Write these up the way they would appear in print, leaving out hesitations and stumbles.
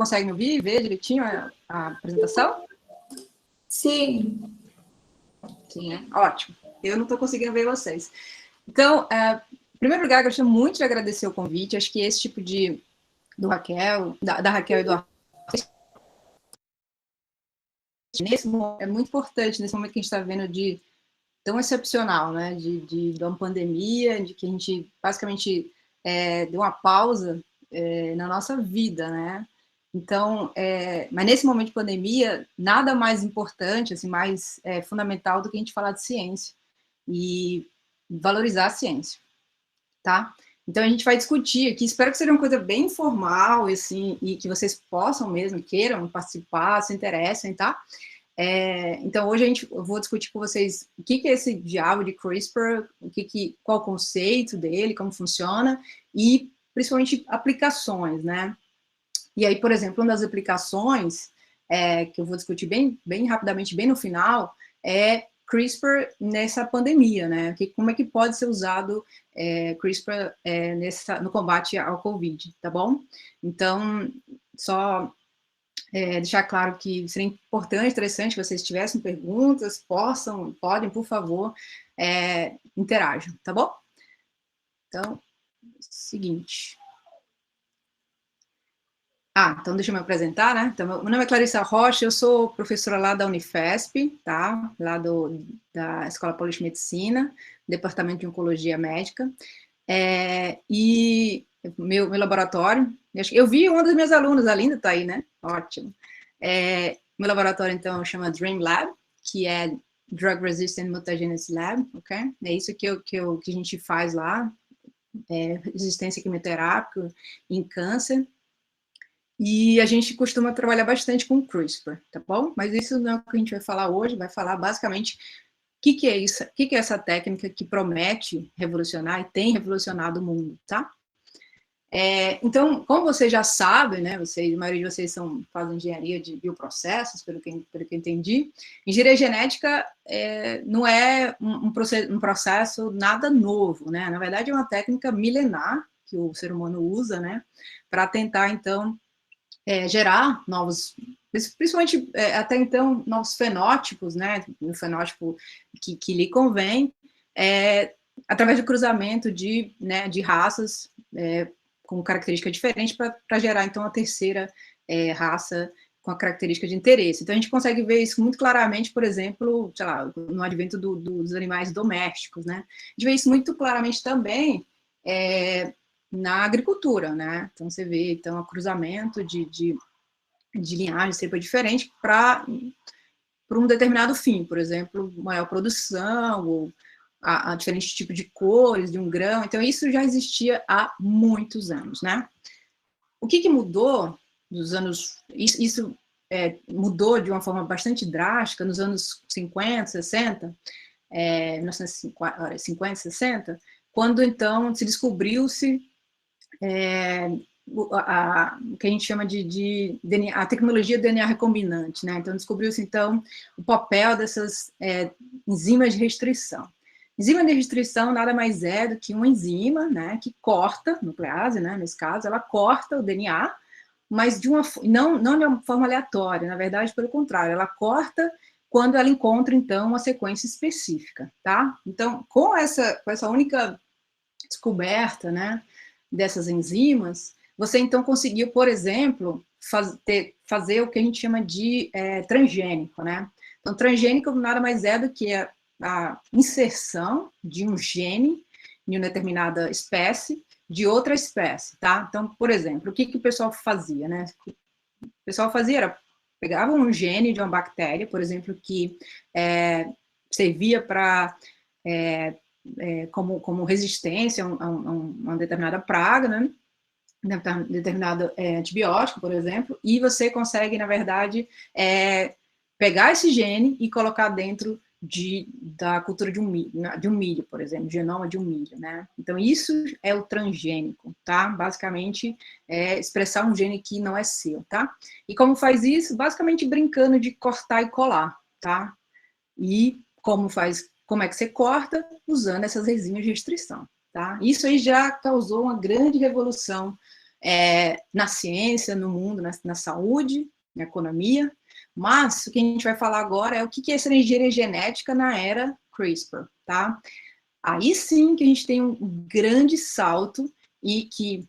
consegue me ouvir e ver direitinho a apresentação? Sim. Sim, né? Ótimo. Eu não estou conseguindo ver vocês. Então, em primeiro lugar, eu gostaria muito de agradecer o convite. Acho que esse tipo do Raquel, da Raquel e do é muito importante nesse momento que a gente está vendo de tão excepcional, né? De uma pandemia, de que a gente basicamente deu uma pausa na nossa vida, né? Então, mas nesse momento de pandemia, nada mais importante, assim, mais fundamental do que a gente falar de ciência e valorizar a ciência, tá? Então, a gente vai discutir aqui, espero que seja uma coisa bem informal, assim, e que vocês possam mesmo, queiram participar, se interessem, tá? Então, hoje eu vou discutir com vocês o que é esse diabo de CRISPR, qual o conceito dele, como funciona, e principalmente aplicações, né? E aí, por exemplo, uma das aplicações que eu vou discutir bem rapidamente, bem no final, é CRISPR nessa pandemia, né? Como é que pode ser usado CRISPR no combate ao COVID, tá bom? Então, só deixar claro que seria importante, interessante que vocês tivessem perguntas, podem, por favor, interajam, tá bom? Então, seguinte. Então deixa eu me apresentar, né? Então, meu nome é Clarissa Rocha, eu sou professora lá da Unifesp, tá? Lá da Escola Paulista de Medicina, Departamento de Oncologia Médica. E meu laboratório, eu vi uma das minhas alunas, a Linda tá aí, né? Ótimo. Meu laboratório, então, chama Dream Lab, que é Drug Resistant Mutagenesis Lab, ok? É isso que a gente faz lá, resistência quimioterápica em câncer. E a gente costuma trabalhar bastante com CRISPR, tá bom? Mas isso não é o que a gente vai falar hoje, vai falar basicamente o que é isso, o que é essa técnica que promete revolucionar e tem revolucionado o mundo, tá? Então, como vocês já sabem, né, a maioria de vocês fazem engenharia de bioprocessos, pelo que eu entendi, engenharia genética não é um processo nada novo, né? Na verdade, é uma técnica milenar que o ser humano usa, né, para tentar, então, gerar novos, principalmente até então, novos fenótipos, né, um fenótipo que lhe convém, através do cruzamento de raças com característica diferente para gerar, então, a terceira raça com a característica de interesse. Então, a gente consegue ver isso muito claramente, por exemplo, sei lá, no advento dos animais domésticos, né? A gente vê isso muito claramente também na agricultura, né? Então, você vê, então, o cruzamento de linhagem sempre diferente para um determinado fim, por exemplo, maior produção, ou a diferente tipo de cores de um grão. Então, isso já existia há muitos anos, né? O que mudou nos anos... Isso mudou de uma forma bastante drástica nos anos 50, 60, 1950, 60, quando, então, se descobriu-se o que a gente chama de DNA, a tecnologia do DNA recombinante, né? Então, descobriu-se, então, o papel dessas enzimas de restrição. Enzima de restrição nada mais é do que uma enzima, né, que corta, nuclease, né, nesse caso, ela corta o DNA, mas não de uma forma aleatória, na verdade, pelo contrário, ela corta quando ela encontra, então, uma sequência específica, tá? Então, com essa única descoberta, né, dessas enzimas, você, então, conseguiu, por exemplo, fazer o que a gente chama de transgênico, né? Então, transgênico nada mais é do que a inserção de um gene em uma determinada espécie de outra espécie, tá? Então, por exemplo, o que o pessoal fazia, né? O pessoal fazia era, pegava um gene de uma bactéria, por exemplo, que servia para como resistência a uma determinada praga, né? Determinado antibiótico, por exemplo, e você consegue, na verdade, pegar esse gene e colocar dentro da cultura de um milho, por exemplo, genoma de um milho, né? Então, isso é o transgênico, tá? Basicamente, expressar um gene que não é seu, tá? E como faz isso? Basicamente brincando de cortar e colar, tá? E como é que você corta? Usando essas enzimas de restrição, tá? Isso aí já causou uma grande revolução na ciência, no mundo, na saúde, na economia, mas o que a gente vai falar agora é o que é essa engenharia genética na era CRISPR, tá? Aí sim que a gente tem um grande salto e que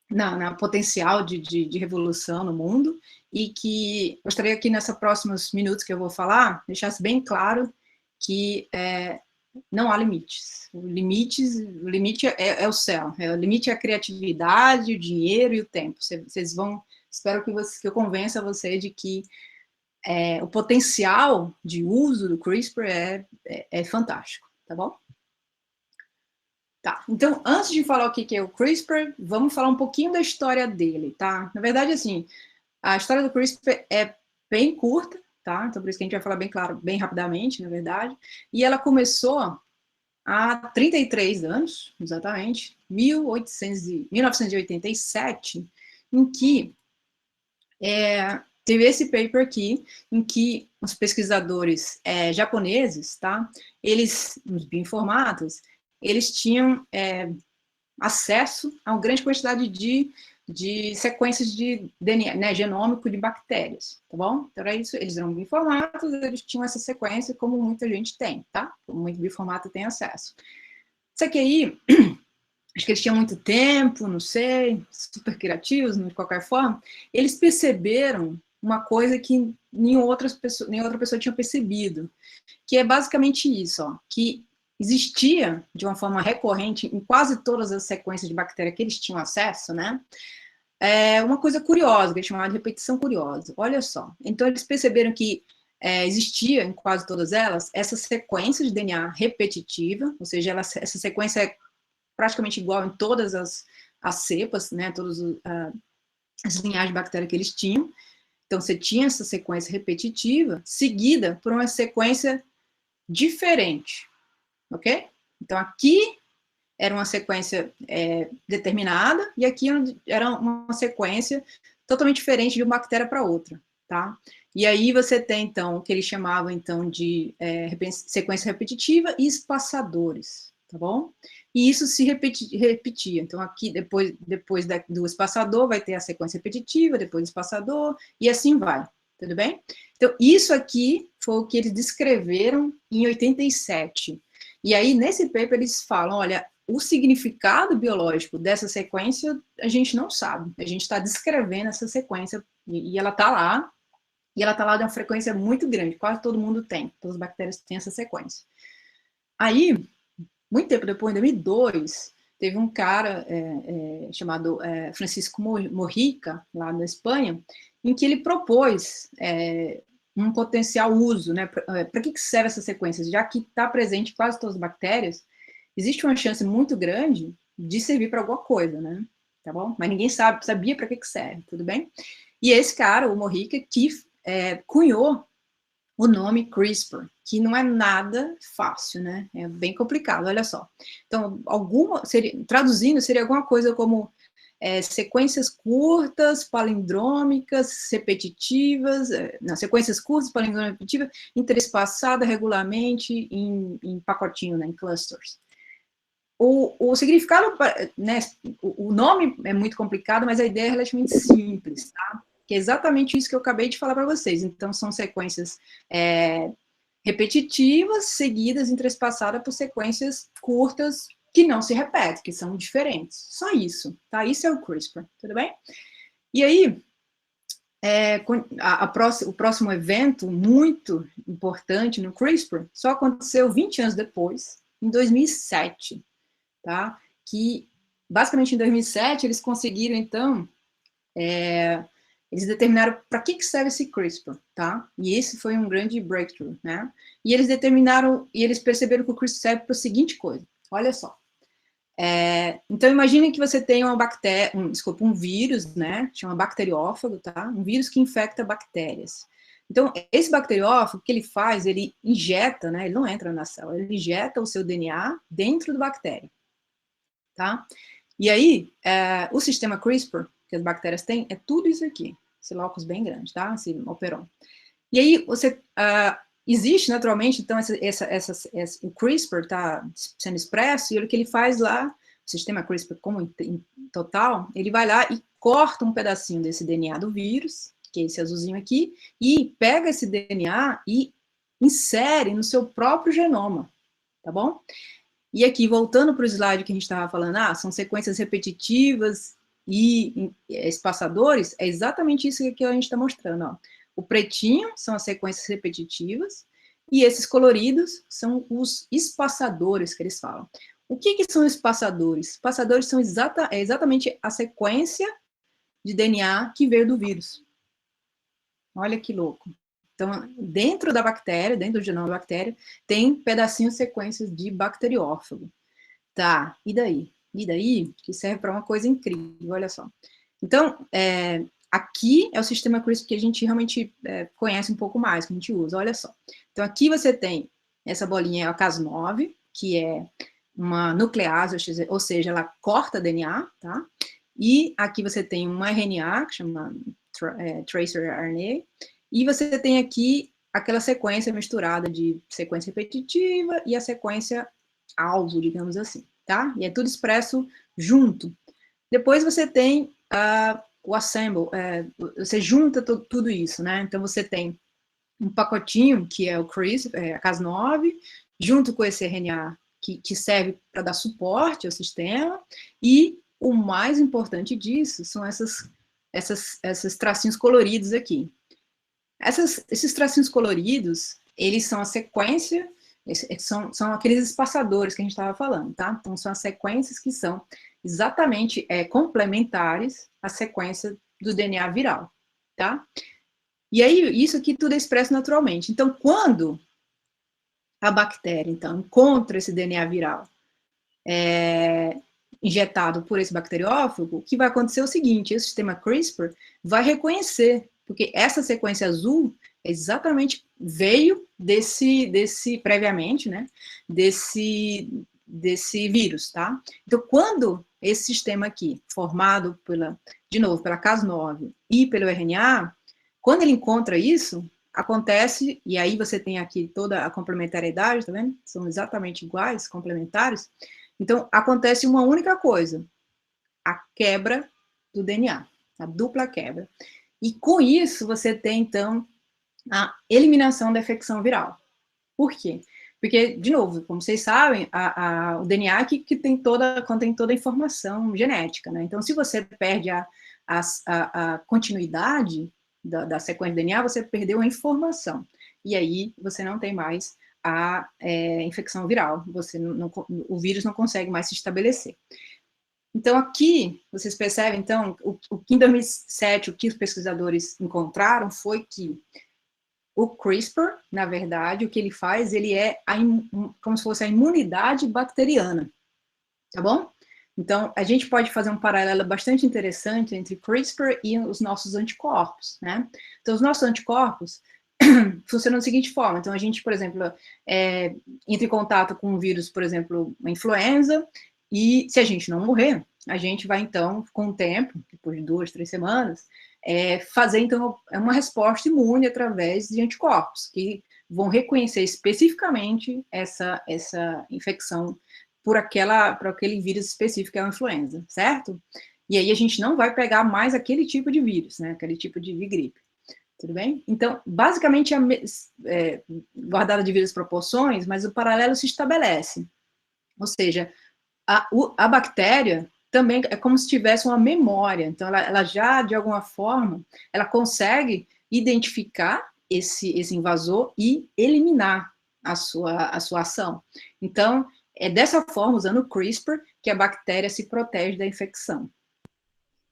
na potencial de revolução no mundo, e que gostaria que nessa próximos minutos que eu vou falar, deixasse bem claro que não há limites. O limite é o céu. O limite é a criatividade, o dinheiro e o tempo. Vocês vão, espero que eu convença você de que o potencial de uso do CRISPR é fantástico, tá bom? Tá, então, antes de falar o que é o CRISPR, vamos falar um pouquinho da história dele, tá? Na verdade, assim, a história do CRISPR é bem curta, tá? Então, por isso que a gente vai falar bem claro, bem rapidamente, na verdade. E ela começou há 33 anos, exatamente, 1987, em que teve esse paper aqui, em que os pesquisadores japoneses, tá? Eles, os bioinformatas, eles tinham acesso a uma grande quantidade de sequências de DNA, né, genômico de bactérias, tá bom? Então, era isso, eles eram bioinformatas, eles tinham essa sequência como muita gente tem, tá? Como muito bioinformata tem acesso. Isso aqui aí, acho que eles tinham muito tempo, não sei, super criativos, de qualquer forma, eles perceberam uma coisa que nenhuma outra pessoa tinha percebido, que é basicamente isso, ó, que existia de uma forma recorrente em quase todas as sequências de bactéria que eles tinham acesso, né? Uma coisa curiosa, que é chamada de repetição curiosa. Olha só. Então, eles perceberam que existia em quase todas elas essa sequência de DNA repetitiva, ou seja, essa sequência é praticamente igual em todas as cepas, né? Todas as linhagens de bactéria que eles tinham. Então, você tinha essa sequência repetitiva, seguida por uma sequência diferente, ok? Então, aqui era uma sequência determinada, e aqui era uma sequência totalmente diferente de uma bactéria para outra, tá? E aí você tem, então, o que eles chamavam, então, de sequência repetitiva e espaçadores, tá bom? E isso se repetia. Então, aqui, depois do espaçador, vai ter a sequência repetitiva, depois do espaçador, e assim vai, tudo bem? Então, isso aqui foi o que eles descreveram em 87. E aí, nesse paper, eles falam, olha, o significado biológico dessa sequência, a gente não sabe. A gente está descrevendo essa sequência, e ela está lá, de uma frequência muito grande, quase todo mundo tem, todas as bactérias têm essa sequência. Aí, muito tempo depois, em 2002, teve um cara chamado Francisco Morrica, lá na Espanha, em que ele propôs um potencial uso, né? Para que serve essa sequência? Já que está presente em quase todas as bactérias, existe uma chance muito grande de servir para alguma coisa, né? Tá bom? Mas ninguém sabia para que serve, tudo bem? E esse cara, o Morrica, que cunhou o nome CRISPR, que não é nada fácil, né? É bem complicado, olha só. Então, traduzindo, seria alguma coisa como sequências curtas, palindrômicas, repetitivas, sequências curtas, palindrômicas, repetitivas, interespassada regularmente em pacotinho, né, em clusters. O significado, né, o nome é muito complicado, mas a ideia é relativamente simples, tá? Que é exatamente isso que eu acabei de falar para vocês. Então, são sequências repetitivas, seguidas, entrespassadas por sequências curtas que não se repetem, que são diferentes. Só isso, tá? Isso é o CRISPR, tudo bem? E aí, o próximo evento muito importante no CRISPR só aconteceu 20 anos depois, em 2007, tá? Que, basicamente, em 2007, eles conseguiram, então, eles determinaram para que serve esse CRISPR, tá? E esse foi um grande breakthrough, né? E eles determinaram, e eles perceberam que o CRISPR serve para a seguinte coisa, olha só. Então, imagine que você tem uma bactéria, um vírus, né? Chama bacteriófago, tá? Um vírus que infecta bactérias. Então, esse bacteriófago, o que ele faz? Ele injeta, né? Ele não entra na célula, ele injeta o seu DNA dentro da bactéria, tá? E aí, o sistema CRISPR, que as bactérias têm, é tudo isso aqui. Esse locus bem grande, tá? Esse operon. E aí, existe naturalmente, então, o CRISPR está sendo expresso, e o que ele faz lá, sistema CRISPR como em total, ele vai lá e corta um pedacinho desse DNA do vírus, que é esse azulzinho aqui, e pega esse DNA e insere no seu próprio genoma, tá bom? E aqui, voltando para o slide que a gente estava falando, são sequências repetitivas e espaçadores, é exatamente isso que a gente está mostrando, ó. O pretinho são as sequências repetitivas, e esses coloridos são os espaçadores que eles falam. O que são espaçadores? Espaçadores são exatamente a sequência de DNA que veio do vírus. Olha que louco. Então, dentro da bactéria, dentro do genoma da bactéria, tem pedacinhos, sequências de bacteriófago. Tá, e daí? E daí, que serve para uma coisa incrível, olha só. Então, aqui é o sistema CRISPR que a gente realmente conhece um pouco mais, que a gente usa, olha só. Então, aqui você tem essa bolinha, é a Cas9, que é uma nuclease, ou seja, ela corta DNA, tá? E aqui você tem um RNA, que chama tracer RNA, e você tem aqui aquela sequência misturada de sequência repetitiva e a sequência alvo, digamos assim, tá? E é tudo expresso junto. Depois você tem o assemble, você junta tudo isso, né? Então você tem um pacotinho, que é o CRISPR, a Cas9, junto com esse RNA que serve para dar suporte ao sistema, e o mais importante disso são esses tracinhos coloridos aqui. Esses tracinhos coloridos, eles são a sequência, são aqueles espaçadores que a gente estava falando, tá? Então, são as sequências que são exatamente complementares à sequência do DNA viral, tá? E aí, isso aqui tudo é expresso naturalmente. Então, quando a bactéria, então, encontra esse DNA viral injetado por esse bacteriófago, o que vai acontecer é o seguinte, esse sistema CRISPR vai reconhecer, porque essa sequência azul exatamente veio previamente, né, desse vírus, tá? Então, quando esse sistema aqui, formado de novo, pela Cas9 e pelo RNA, quando ele encontra isso, acontece, e aí você tem aqui toda a complementariedade, tá vendo? São exatamente iguais, complementares. Então, acontece uma única coisa, a quebra do DNA, a dupla quebra. E com isso, você tem, então, a eliminação da infecção viral. Por quê? Porque, de novo, como vocês sabem, o DNA contém toda a informação genética, né? Então, se você perde a continuidade da sequência de DNA, você perdeu a informação. E aí, você não tem mais a infecção viral. O vírus não consegue mais se estabelecer. Então, aqui, vocês percebem, então, o que em 2007, o que os pesquisadores encontraram foi que o CRISPR, na verdade, o que ele faz, ele é como se fosse a imunidade bacteriana, tá bom? Então, a gente pode fazer um paralelo bastante interessante entre CRISPR e os nossos anticorpos, né? Então, os nossos anticorpos funcionam da seguinte forma. Então, a gente, por exemplo, entra em contato com um vírus, por exemplo, uma influenza, e se a gente não morrer, a gente vai, então, com o tempo, depois de 2, 3 semanas, fazer, então, uma resposta imune através de anticorpos, que vão reconhecer especificamente essa infecção por aquele vírus específico que é a influenza, certo? E aí a gente não vai pegar mais aquele tipo de vírus, né? Aquele tipo de gripe. Tudo bem? Então, basicamente, guardada de devidas proporções, mas o paralelo se estabelece. Ou seja, a bactéria também é como se tivesse uma memória. Então, ela já, de alguma forma, ela consegue identificar esse invasor e eliminar a sua ação. Então, é dessa forma, usando o CRISPR, que a bactéria se protege da infecção.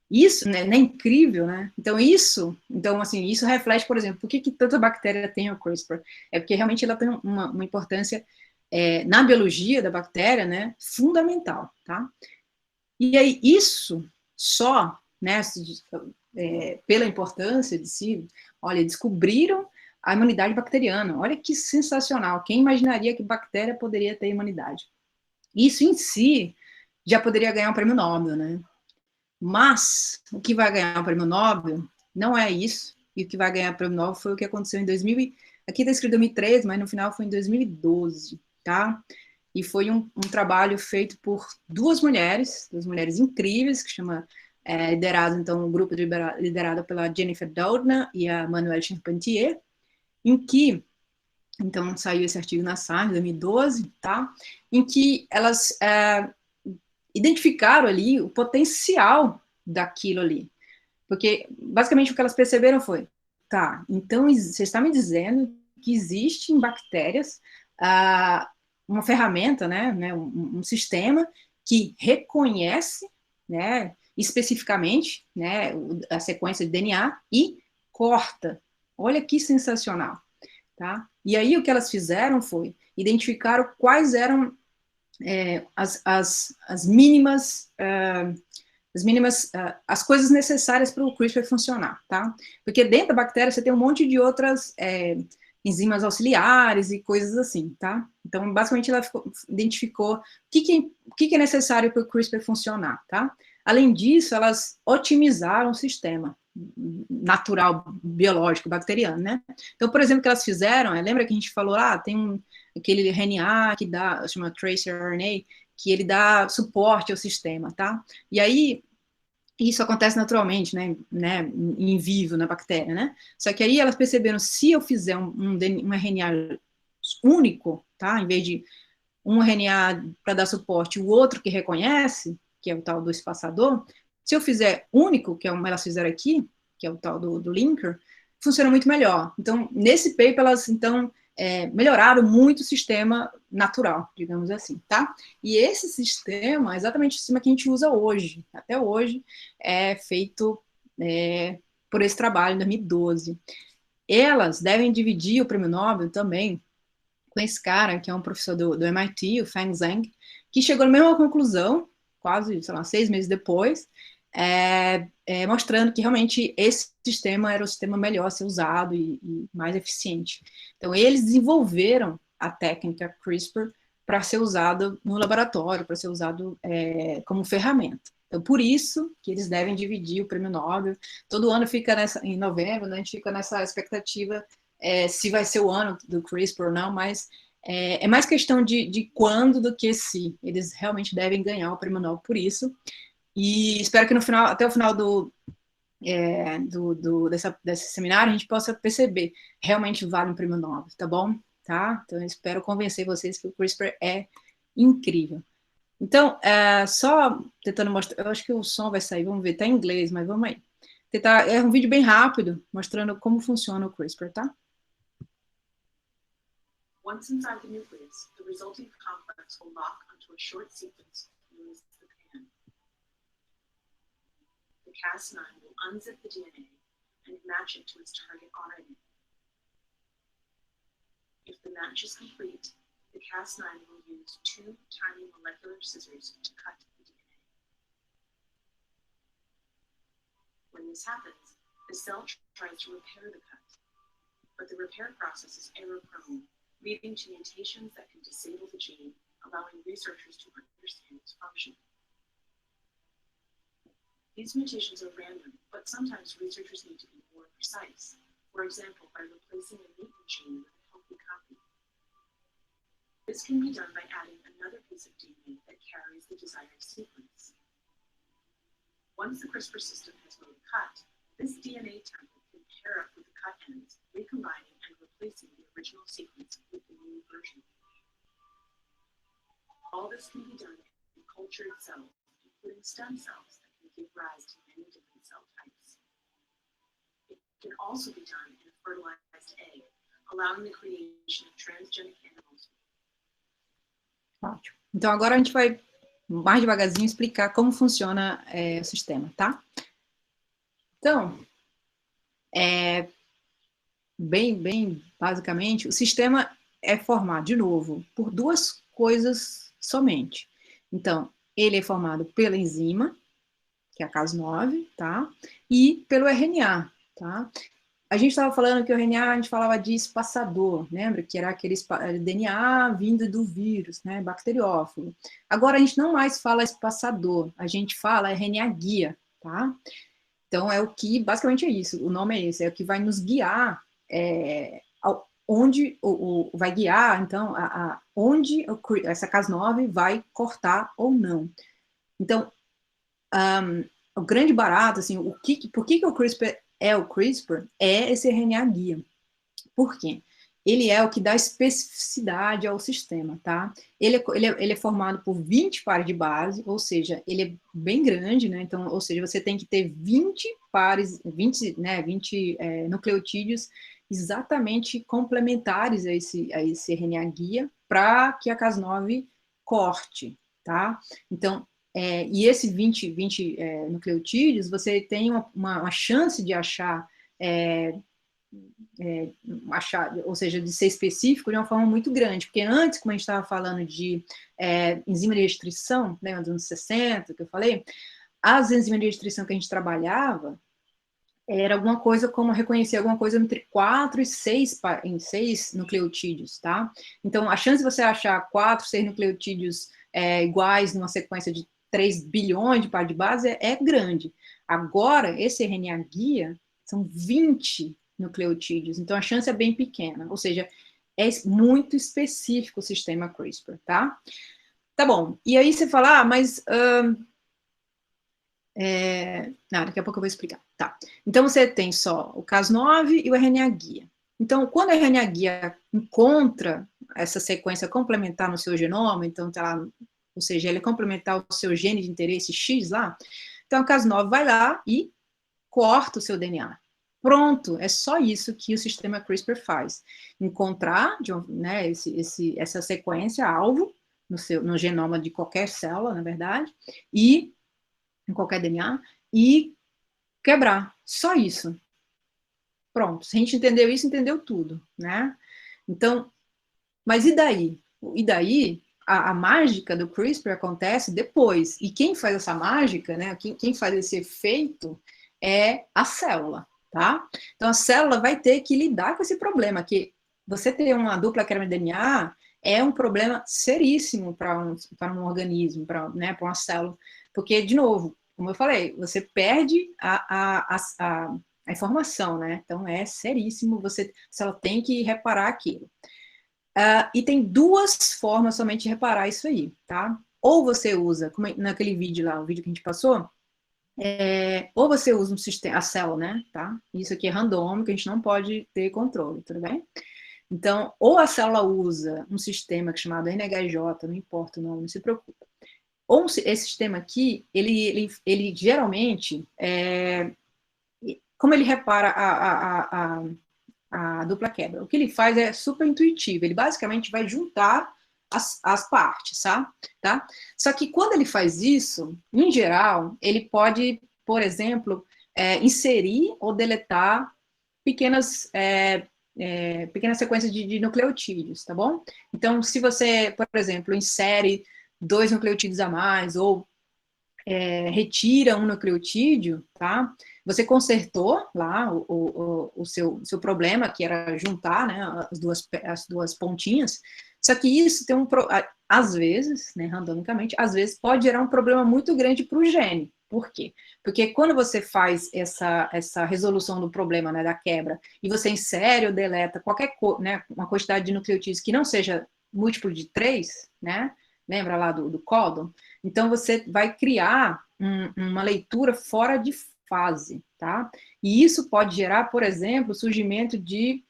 Isso, né, é incrível, né? Então, isso reflete, por exemplo, por que tanta bactéria tem o CRISPR? É porque realmente ela tem uma importância na biologia da bactéria, né, fundamental, tá? E aí, isso só, né, pela importância de si, olha, descobriram a imunidade bacteriana. Olha que sensacional. Quem imaginaria que bactéria poderia ter imunidade? Isso em si já poderia ganhar um prêmio Nobel, né? Mas o que vai ganhar o prêmio Nobel não é isso, e o que vai ganhar o prêmio Nobel foi o que aconteceu em aqui está escrito 2013, mas no final foi em 2012, tá? e foi um trabalho feito por duas mulheres incríveis, que chama, liderado, então, um grupo liderado pela Jennifer Doudna e a Manuelle Charpentier, em que, então, saiu esse artigo na Science, em 2012, tá? Em que elas identificaram ali o potencial daquilo ali. Porque, basicamente, o que elas perceberam foi, tá, então você está me dizendo que existe em bactérias uma ferramenta, né, um sistema que reconhece, né, especificamente, né, a sequência de DNA e corta. Olha que sensacional, tá? E aí o que elas fizeram foi identificar quais eram as mínimas as coisas necessárias para o CRISPR funcionar, tá? Porque dentro da bactéria você tem um monte de outras enzimas auxiliares e coisas assim, tá? Então, basicamente, ela identificou o que é necessário para o CRISPR funcionar, tá? Além disso, elas otimizaram o sistema natural, biológico, bacteriano, né? Então, por exemplo, o que elas fizeram, lembra que a gente falou, tem aquele RNA que dá, chama tracer RNA, que ele dá suporte ao sistema, tá? E aí, isso acontece naturalmente, né, em vivo, na bactéria, né? Só que aí elas perceberam, se eu fizer um RNA único, tá? Em vez de um RNA para dar suporte, o outro que reconhece, que é o tal do espaçador, se eu fizer único, que é como elas fizeram aqui, que é o tal do linker, funciona muito melhor. Então, nesse paper, elas, então, melhoraram muito o sistema natural, digamos assim, tá? E esse sistema é exatamente o sistema que a gente usa hoje, até hoje, é feito por esse trabalho, em 2012. Elas devem dividir o prêmio Nobel também com esse cara, que é um professor do MIT, o Feng Zhang, que chegou na mesma conclusão, quase, sei lá, 6 meses depois, mostrando que realmente esse sistema era o sistema melhor a ser usado e mais eficiente. Então, eles desenvolveram a técnica CRISPR para ser usado no laboratório, para ser usado como ferramenta. Então, por isso que eles devem dividir o prêmio Nobel. Todo ano fica em novembro, né, a gente fica nessa expectativa se vai ser o ano do CRISPR ou não, mas é mais questão de quando do que se. Eles realmente devem ganhar o prêmio Nobel por isso. E espero que no final, até o final desse seminário, a gente possa perceber, realmente vale um prêmio Nobel, tá bom? Tá? Então, eu espero convencer vocês que o CRISPR é incrível. Então, só tentando mostrar, eu acho que o som vai sair, vamos ver, tá em inglês, mas vamos aí. É um vídeo bem rápido, mostrando como funciona o CRISPR, tá? Once inside the nucleus, the resulting complex will lock onto a short sequence known as the PAN. The Cas9 will unzip the DNA and match it to its target RNA. If the match is complete, the Cas9 will use 2 tiny molecular scissors to cut the DNA. When this happens, the cell tries to repair the cut, but the repair process is error-prone, leading to mutations that can disable the gene, allowing researchers to understand its function. These mutations are random, but sometimes researchers need to be more precise, for example, by replacing a mutant gene with a healthy copy. This can be done by adding another piece of DNA that carries the desired sequence. Once the CRISPR system has made a cut, this DNA template can pair up with the cut ends, recombining and replacing the original sequence with the new version. All this can be done in cultured cells, including stem cells that can give rise to many different cell types. It can also be done in a fertilized egg, allowing the creation of transgenic animals. Ótimo. Então, agora a gente vai mais devagarzinho explicar como funciona o sistema, tá? Então, bem basicamente, o sistema é formado, de novo, por duas coisas somente. Então, ele é formado pela enzima, que é a Cas9, tá? E pelo RNA, tá? A gente estava falando que o RNA, a gente falava de espaçador, lembra? Que era aquele DNA vindo do vírus, né? Bacteriófago. Agora, a gente não mais fala espaçador, a gente fala RNA guia, tá? Então, é o que, basicamente é isso, o nome é esse, é o que vai nos guiar onde vai guiar, então, onde essa Cas9 vai cortar ou não. Então, o grande barato, assim, por que o CRISPR é o CRISPR? É esse RNA guia. Por quê? Ele é o que dá especificidade ao sistema, tá? Ele é formado por 20 pares de base, ou seja, ele é bem grande, né? Então, ou seja, você tem que ter 20 pares, 20 nucleotídeos exatamente complementares a esse RNA guia para que a Cas9 corte, tá? Então, e esses 20 nucleotídeos, você tem uma chance de achar ou seja, de ser específico de uma forma muito grande, porque antes, como a gente estava falando de enzima de restrição, né, nos anos 60, que eu falei, as enzimas de restrição que a gente trabalhava era alguma coisa como reconhecer alguma coisa entre 4 e 6 nucleotídeos, tá? Então, a chance de você achar 4, 6 nucleotídeos iguais numa sequência de 3 bilhões de par de base é grande. Agora, esse RNA guia são 20 nucleotídeos, então a chance é bem pequena, ou seja, é muito específico o sistema CRISPR, tá? Tá bom, e aí você fala, mas... daqui a pouco eu vou explicar. Tá. Então, você tem só o Cas9 e o RNA guia. Então, quando o RNA guia encontra essa sequência complementar no seu genoma, então tá lá, ou seja, ele é complementar o seu gene de interesse X lá, então o Cas9 vai lá e corta o seu DNA. Pronto, é só isso que o sistema CRISPR faz. Encontrar né, essa sequência alvo no genoma de qualquer célula, na verdade, e em qualquer DNA, e quebrar. Só isso. Pronto. Se a gente entendeu isso, entendeu tudo, né? Então, mas e daí? E daí, a mágica do CRISPR acontece depois. E quem faz essa mágica, né? Quem faz esse efeito é a célula, tá? Então, a célula vai ter que lidar com esse problema, que você ter uma dupla quebra de DNA é um problema seríssimo para um organismo, para uma célula. Porque, de novo, como eu falei, você perde a informação, né? Então, é seríssimo, a célula tem que reparar aquilo. E tem duas formas somente de reparar isso aí, tá? Ou você usa, como naquele vídeo lá, o vídeo que a gente passou, ou você usa um sistema, a célula, né, tá? Isso aqui é randômico, a gente não pode ter controle, tudo bem? Então, ou a célula usa um sistema chamado NHJ, não importa o nome, não se preocupa. Ou esse sistema aqui, ele geralmente, como ele repara a dupla quebra? O que ele faz é super intuitivo, ele basicamente vai juntar as partes, tá? Só que quando ele faz isso, em geral, ele pode, por exemplo, inserir ou deletar pequenas sequências de nucleotídeos, tá bom? Então, se você, por exemplo, insere 2 nucleotídeos a mais, ou retira um nucleotídeo, tá? Você consertou lá o seu problema, que era juntar, né, as duas pontinhas, só que isso tem às vezes, né, randomicamente, às vezes pode gerar um problema muito grande para o gene. Por quê? Porque quando você faz essa resolução do problema, né, da quebra, e você insere ou deleta né, uma quantidade de nucleotídeos que não seja múltiplo de 3, né, lembra lá do códon? Então, você vai criar uma leitura fora de fase, tá? E isso pode gerar, por exemplo, o surgimento de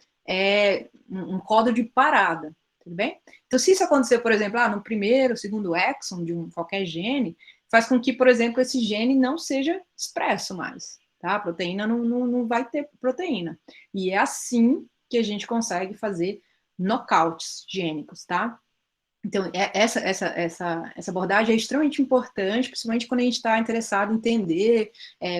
um códon de parada, tudo bem? Então, se isso acontecer, por exemplo, no primeiro, segundo exon de qualquer gene, faz com que, por exemplo, esse gene não seja expresso mais, tá? A proteína não vai ter proteína. E é assim que a gente consegue fazer knockouts gênicos, tá? Então, essa abordagem é extremamente importante, principalmente quando a gente está interessado em entender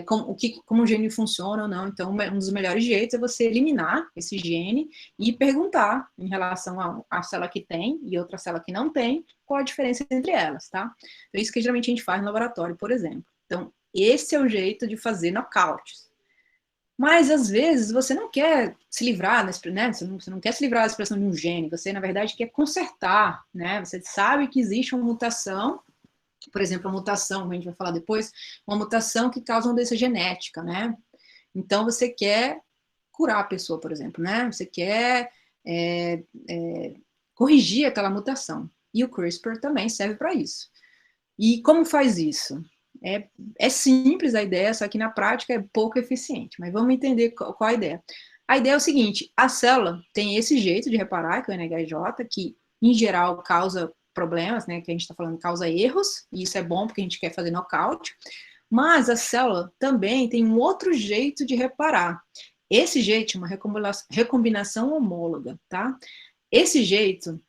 como o gene funciona ou não. Então, um dos melhores jeitos é você eliminar esse gene e perguntar em relação à célula que tem e outra célula que não tem, qual a diferença entre elas, tá? Então, isso que geralmente a gente faz no laboratório, por exemplo. Então, esse é o jeito de fazer knockouts. Mas, às vezes, você não quer se livrar, né? Você não quer se livrar da expressão de um gene, você, na verdade, quer consertar, né? Você sabe que existe uma mutação, por exemplo, a mutação, como a gente vai falar depois, uma mutação que causa uma doença genética, né? Então, você quer curar a pessoa, por exemplo, né? Você quer corrigir aquela mutação. E o CRISPR também serve para isso. E como faz isso? É simples a ideia, só que na prática é pouco eficiente. Mas vamos entender qual a ideia. A ideia é o seguinte, a célula tem esse jeito de reparar, que é o NHJ, que em geral causa problemas, né, que a gente está falando, causa erros, e isso é bom porque a gente quer fazer nocaute, mas a célula também tem um outro jeito de reparar. Esse jeito é uma recombinação homóloga, tá? Esse jeito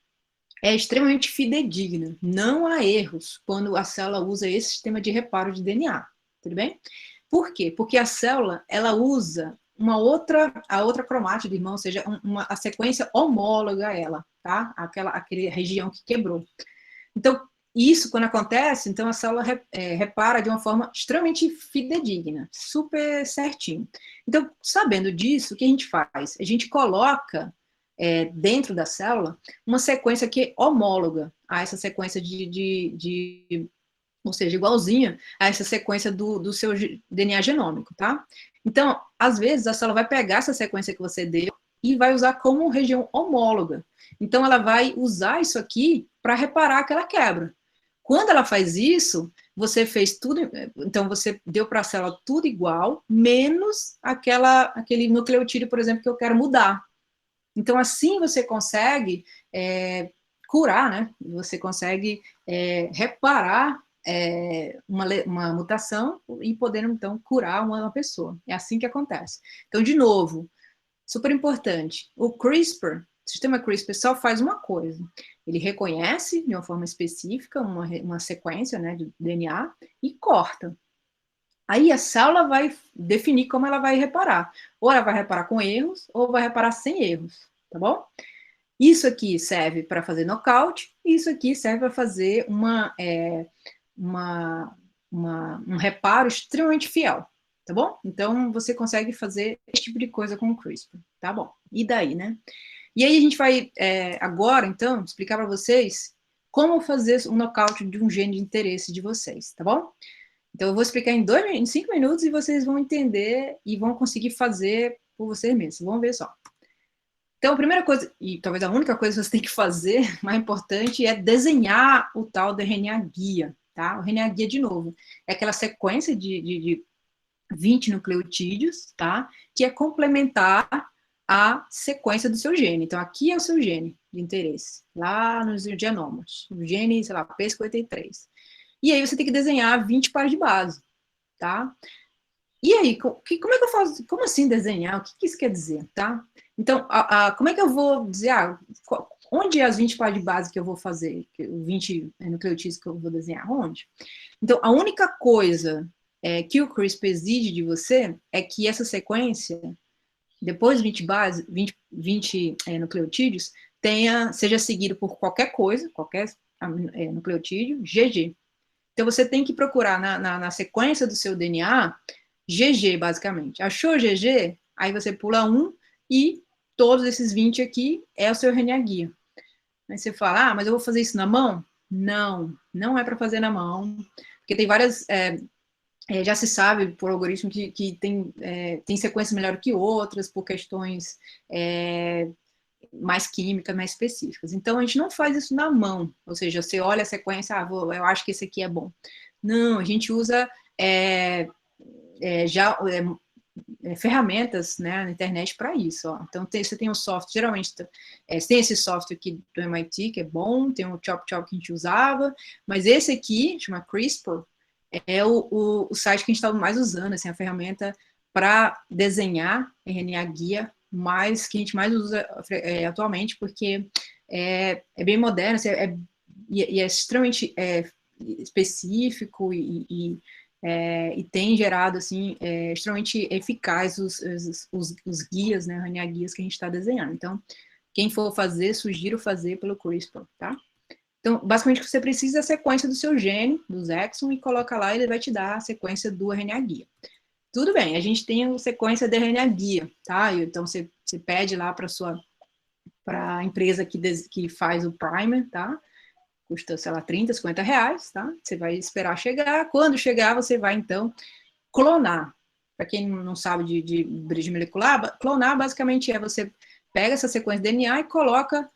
é extremamente fidedigno, não há erros quando a célula usa esse sistema de reparo de DNA, tudo bem? Por quê? Porque a célula, ela usa a outra cromática do irmão, ou seja, a sequência homóloga a ela, tá? Aquela região que quebrou. Então, isso, quando acontece, então a célula repara de uma forma extremamente fidedigna, super certinho. Então, sabendo disso, o que a gente faz? A gente coloca dentro da célula uma sequência que é homóloga a essa sequência ou seja, igualzinha a essa sequência do seu DNA genômico, tá? Então, às vezes, a célula vai pegar essa sequência que você deu e vai usar como região homóloga. Então, ela vai usar isso aqui para reparar aquela quebra. Quando ela faz isso, você fez tudo, então você deu para a célula tudo igual, menos aquele nucleotídeo, por exemplo, que eu quero mudar. Então, assim você consegue curar, né? Você consegue reparar uma mutação e poder, então, curar uma pessoa. É assim que acontece. Então, de novo, super importante, o sistema CRISPR só faz uma coisa, ele reconhece de uma forma específica uma sequência, né, de DNA e corta. Aí a célula vai definir como ela vai reparar. Ou ela vai reparar com erros, ou vai reparar sem erros, tá bom? Isso aqui serve para fazer nocaute, e isso aqui serve para fazer um reparo extremamente fiel, tá bom? Então, você consegue fazer esse tipo de coisa com o CRISPR, tá bom? E daí, né? E aí a gente vai, agora, então, explicar para vocês como fazer um nocaute de um gene de interesse de vocês, tá bom? Então, eu vou explicar em 5 minutos e vocês vão entender e vão conseguir fazer por vocês mesmos. Vamos ver só. Então, a primeira coisa, e talvez a única coisa que você tem que fazer, mais importante, é desenhar o tal do RNA guia, tá? O RNA guia, de novo, é aquela sequência de 20 nucleotídeos, tá? Que é complementar a sequência do seu gene. Então, aqui é o seu gene de interesse, lá nos genoma, o gene, sei lá, P53. E aí você tem que desenhar 20 pares de base, tá? E aí, como é que eu faço? Como assim desenhar? O que isso quer dizer, tá? Então, como é que eu vou dizer, onde é as 20 pares de base que eu vou fazer? 20 nucleotídeos que eu vou desenhar? Onde? Então, a única coisa que o CRISPR exige de você é que essa sequência, depois de 20 nucleotídeos, seja seguido por qualquer coisa, qualquer nucleotídeo, GG. Então, você tem que procurar na sequência do seu DNA, GG, basicamente. Achou GG? Aí você pula 1 e todos esses 20 aqui é o seu RNA guia. Aí você fala, mas eu vou fazer isso na mão? Não, não é para fazer na mão, porque tem várias... já se sabe por algoritmo que tem sequências melhores que outras, por questões mais químicas, mais específicas. Então, a gente não faz isso na mão, ou seja, você olha a sequência, eu acho que esse aqui é bom. Não, a gente usa ferramentas, né, na internet para isso. Ó. Então, você tem um software, geralmente, tem esse software aqui do MIT, que é bom, tem o Chop que a gente usava, mas esse aqui, chama CRISPR, é o site que a gente está mais usando, assim, a ferramenta para desenhar RNA guia, que a gente mais usa atualmente, porque é bem moderno, assim, e é extremamente específico e tem gerado, assim, extremamente eficaz os guias, né, RNA guias que a gente está desenhando. Então, quem for fazer, sugiro fazer pelo CRISPR, tá? Então, basicamente, você precisa da sequência do seu gene, dos exons, e coloca lá e ele vai te dar a sequência do RNA guia. Tudo bem, a gente tem a sequência de RNA guia, tá? Então, você pede lá para a empresa que faz o primer, tá? Custa, sei lá, 30, 50 reais, tá? Você vai esperar chegar. Quando chegar, você vai, então, clonar. Para quem não sabe de bridge molecular, clonar basicamente é você pega essa sequência de DNA e coloca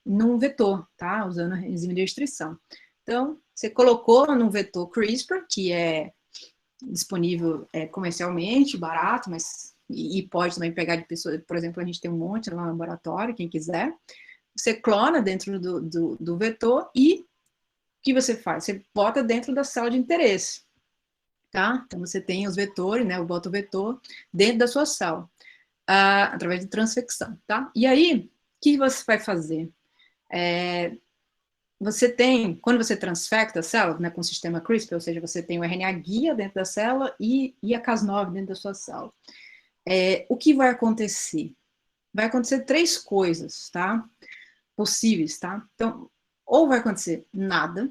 num vetor, tá? Usando a enzima de restrição. Então, você colocou num vetor CRISPR, que é disponível comercialmente, barato, mas e pode também pegar de pessoas, por exemplo, a gente tem um monte lá no laboratório, quem quiser. Você clona dentro do vetor e o que você faz? Você bota dentro da célula de interesse, tá? Então, você tem os vetores, né? Eu boto o vetor dentro da sua célula, através de transfecção, tá? E aí, o que você vai fazer? Você tem, quando você transfecta a célula, né, com o sistema CRISPR, ou seja, você tem o RNA guia dentro da célula e a Cas9 dentro da sua célula. O que vai acontecer? Vai acontecer 3 coisas, tá? Possíveis, tá? Então, ou vai acontecer nada,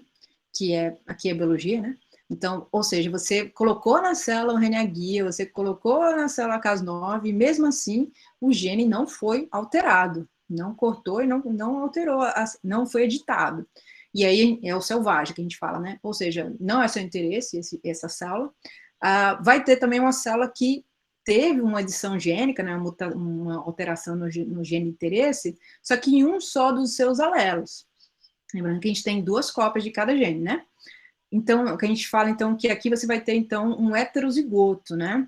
que aqui é biologia, né? Então, ou seja, você colocou na célula o RNA guia, você colocou na célula Cas9, e mesmo assim, o gene não foi alterado, não cortou e não alterou, não foi editado. E aí é o selvagem que a gente fala, né? Ou seja, não é seu interesse essa célula. Vai ter também uma célula que teve uma edição gênica, né, uma alteração no gene de interesse, só que em um só dos seus alelos. Lembrando que a gente tem 2 cópias de cada gene, né? Então, o que a gente fala, então, que aqui você vai ter, então, um heterozigoto, né?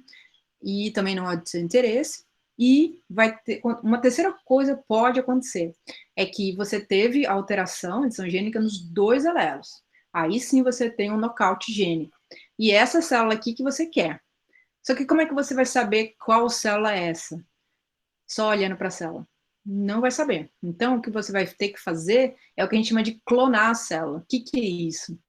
E também não é de seu interesse. E vai ter, uma terceira coisa pode acontecer, é que você teve alteração, edição gênica, nos 2 alelos. Aí sim você tem um nocaute gênico. E essa célula aqui que você quer. Só que como é que você vai saber qual célula é essa? Só olhando para a célula. Não vai saber. Então, o que você vai ter que fazer é o que a gente chama de clonar a célula. O que é isso?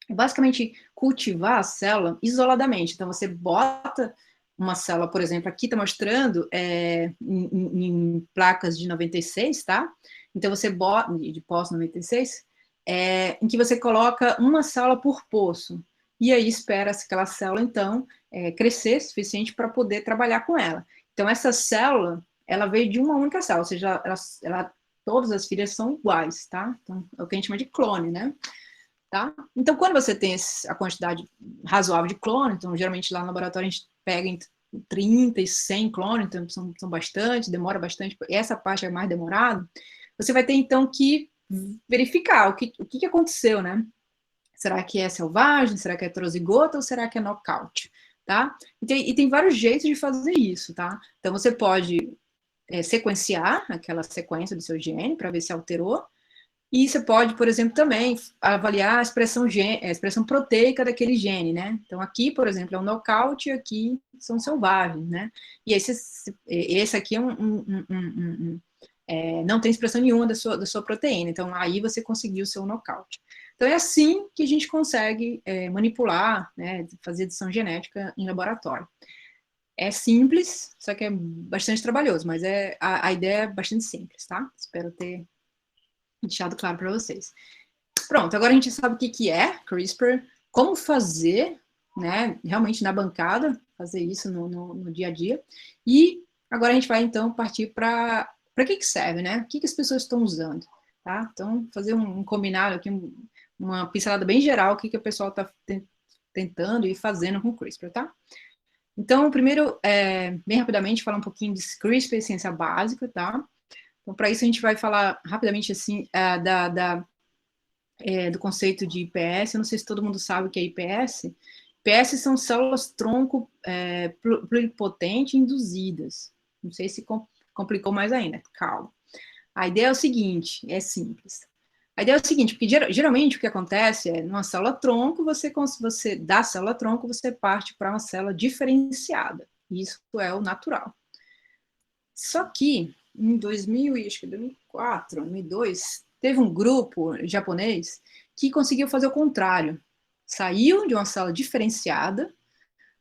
É basicamente cultivar a célula isoladamente. Então, você bota uma célula, por exemplo, aqui está mostrando em placas de 96, tá? Então, você bota, de pós-96, em que você coloca uma célula por poço. E aí espera-se aquela célula, então, crescer o suficiente para poder trabalhar com ela. Então, essa célula, ela veio de uma única célula, ou seja, todas as filhas são iguais, tá? Então, é o que a gente chama de clone, né? Tá? Então, quando você tem a quantidade razoável de clone, então, geralmente lá no laboratório a gente pega entre 30 e 100 clones, então são bastante, demora bastante, essa parte é mais demorada, você vai ter, então, que verificar o que aconteceu, né? Será que é selvagem? Será que é heterozigoto? Ou será que é knockout? Tá? E tem vários jeitos de fazer isso, tá? Então, você pode sequenciar aquela sequência do seu gene para ver se alterou, e você pode, por exemplo, também avaliar a expressão proteica daquele gene, né? Então, aqui, por exemplo, é um nocaute e aqui são selvagens, né? E esse aqui não tem expressão nenhuma da sua proteína. Então, aí você conseguiu o seu nocaute. Então, é assim que a gente consegue manipular, né, fazer edição genética em laboratório. É simples, só que é bastante trabalhoso, mas a ideia é bastante simples, tá? Espero ter deixado claro para vocês. Pronto, agora a gente sabe o que é CRISPR, como fazer, né, realmente na bancada, fazer isso no dia a dia, e agora a gente vai, então, partir para que serve, né? O que as pessoas estão usando, tá? Então, fazer um combinado aqui, uma pincelada bem geral, o que o pessoal está tentando e fazendo com CRISPR, tá? Então, primeiro, bem rapidamente, falar um pouquinho de CRISPR, ciência básica, tá? Então, para isso, a gente vai falar rapidamente, assim, do conceito de IPS. Eu não sei se todo mundo sabe o que é IPS. IPS são células-tronco pluripotente induzidas. Não sei se complicou mais ainda, calma. A ideia é o seguinte, é simples. A ideia é o seguinte, porque geralmente o que acontece é, numa célula-tronco, você da célula-tronco, você parte para uma célula diferenciada. Isso é o natural. Só que, em 2004, 2002, teve um grupo japonês que conseguiu fazer o contrário. Saiu de uma célula diferenciada,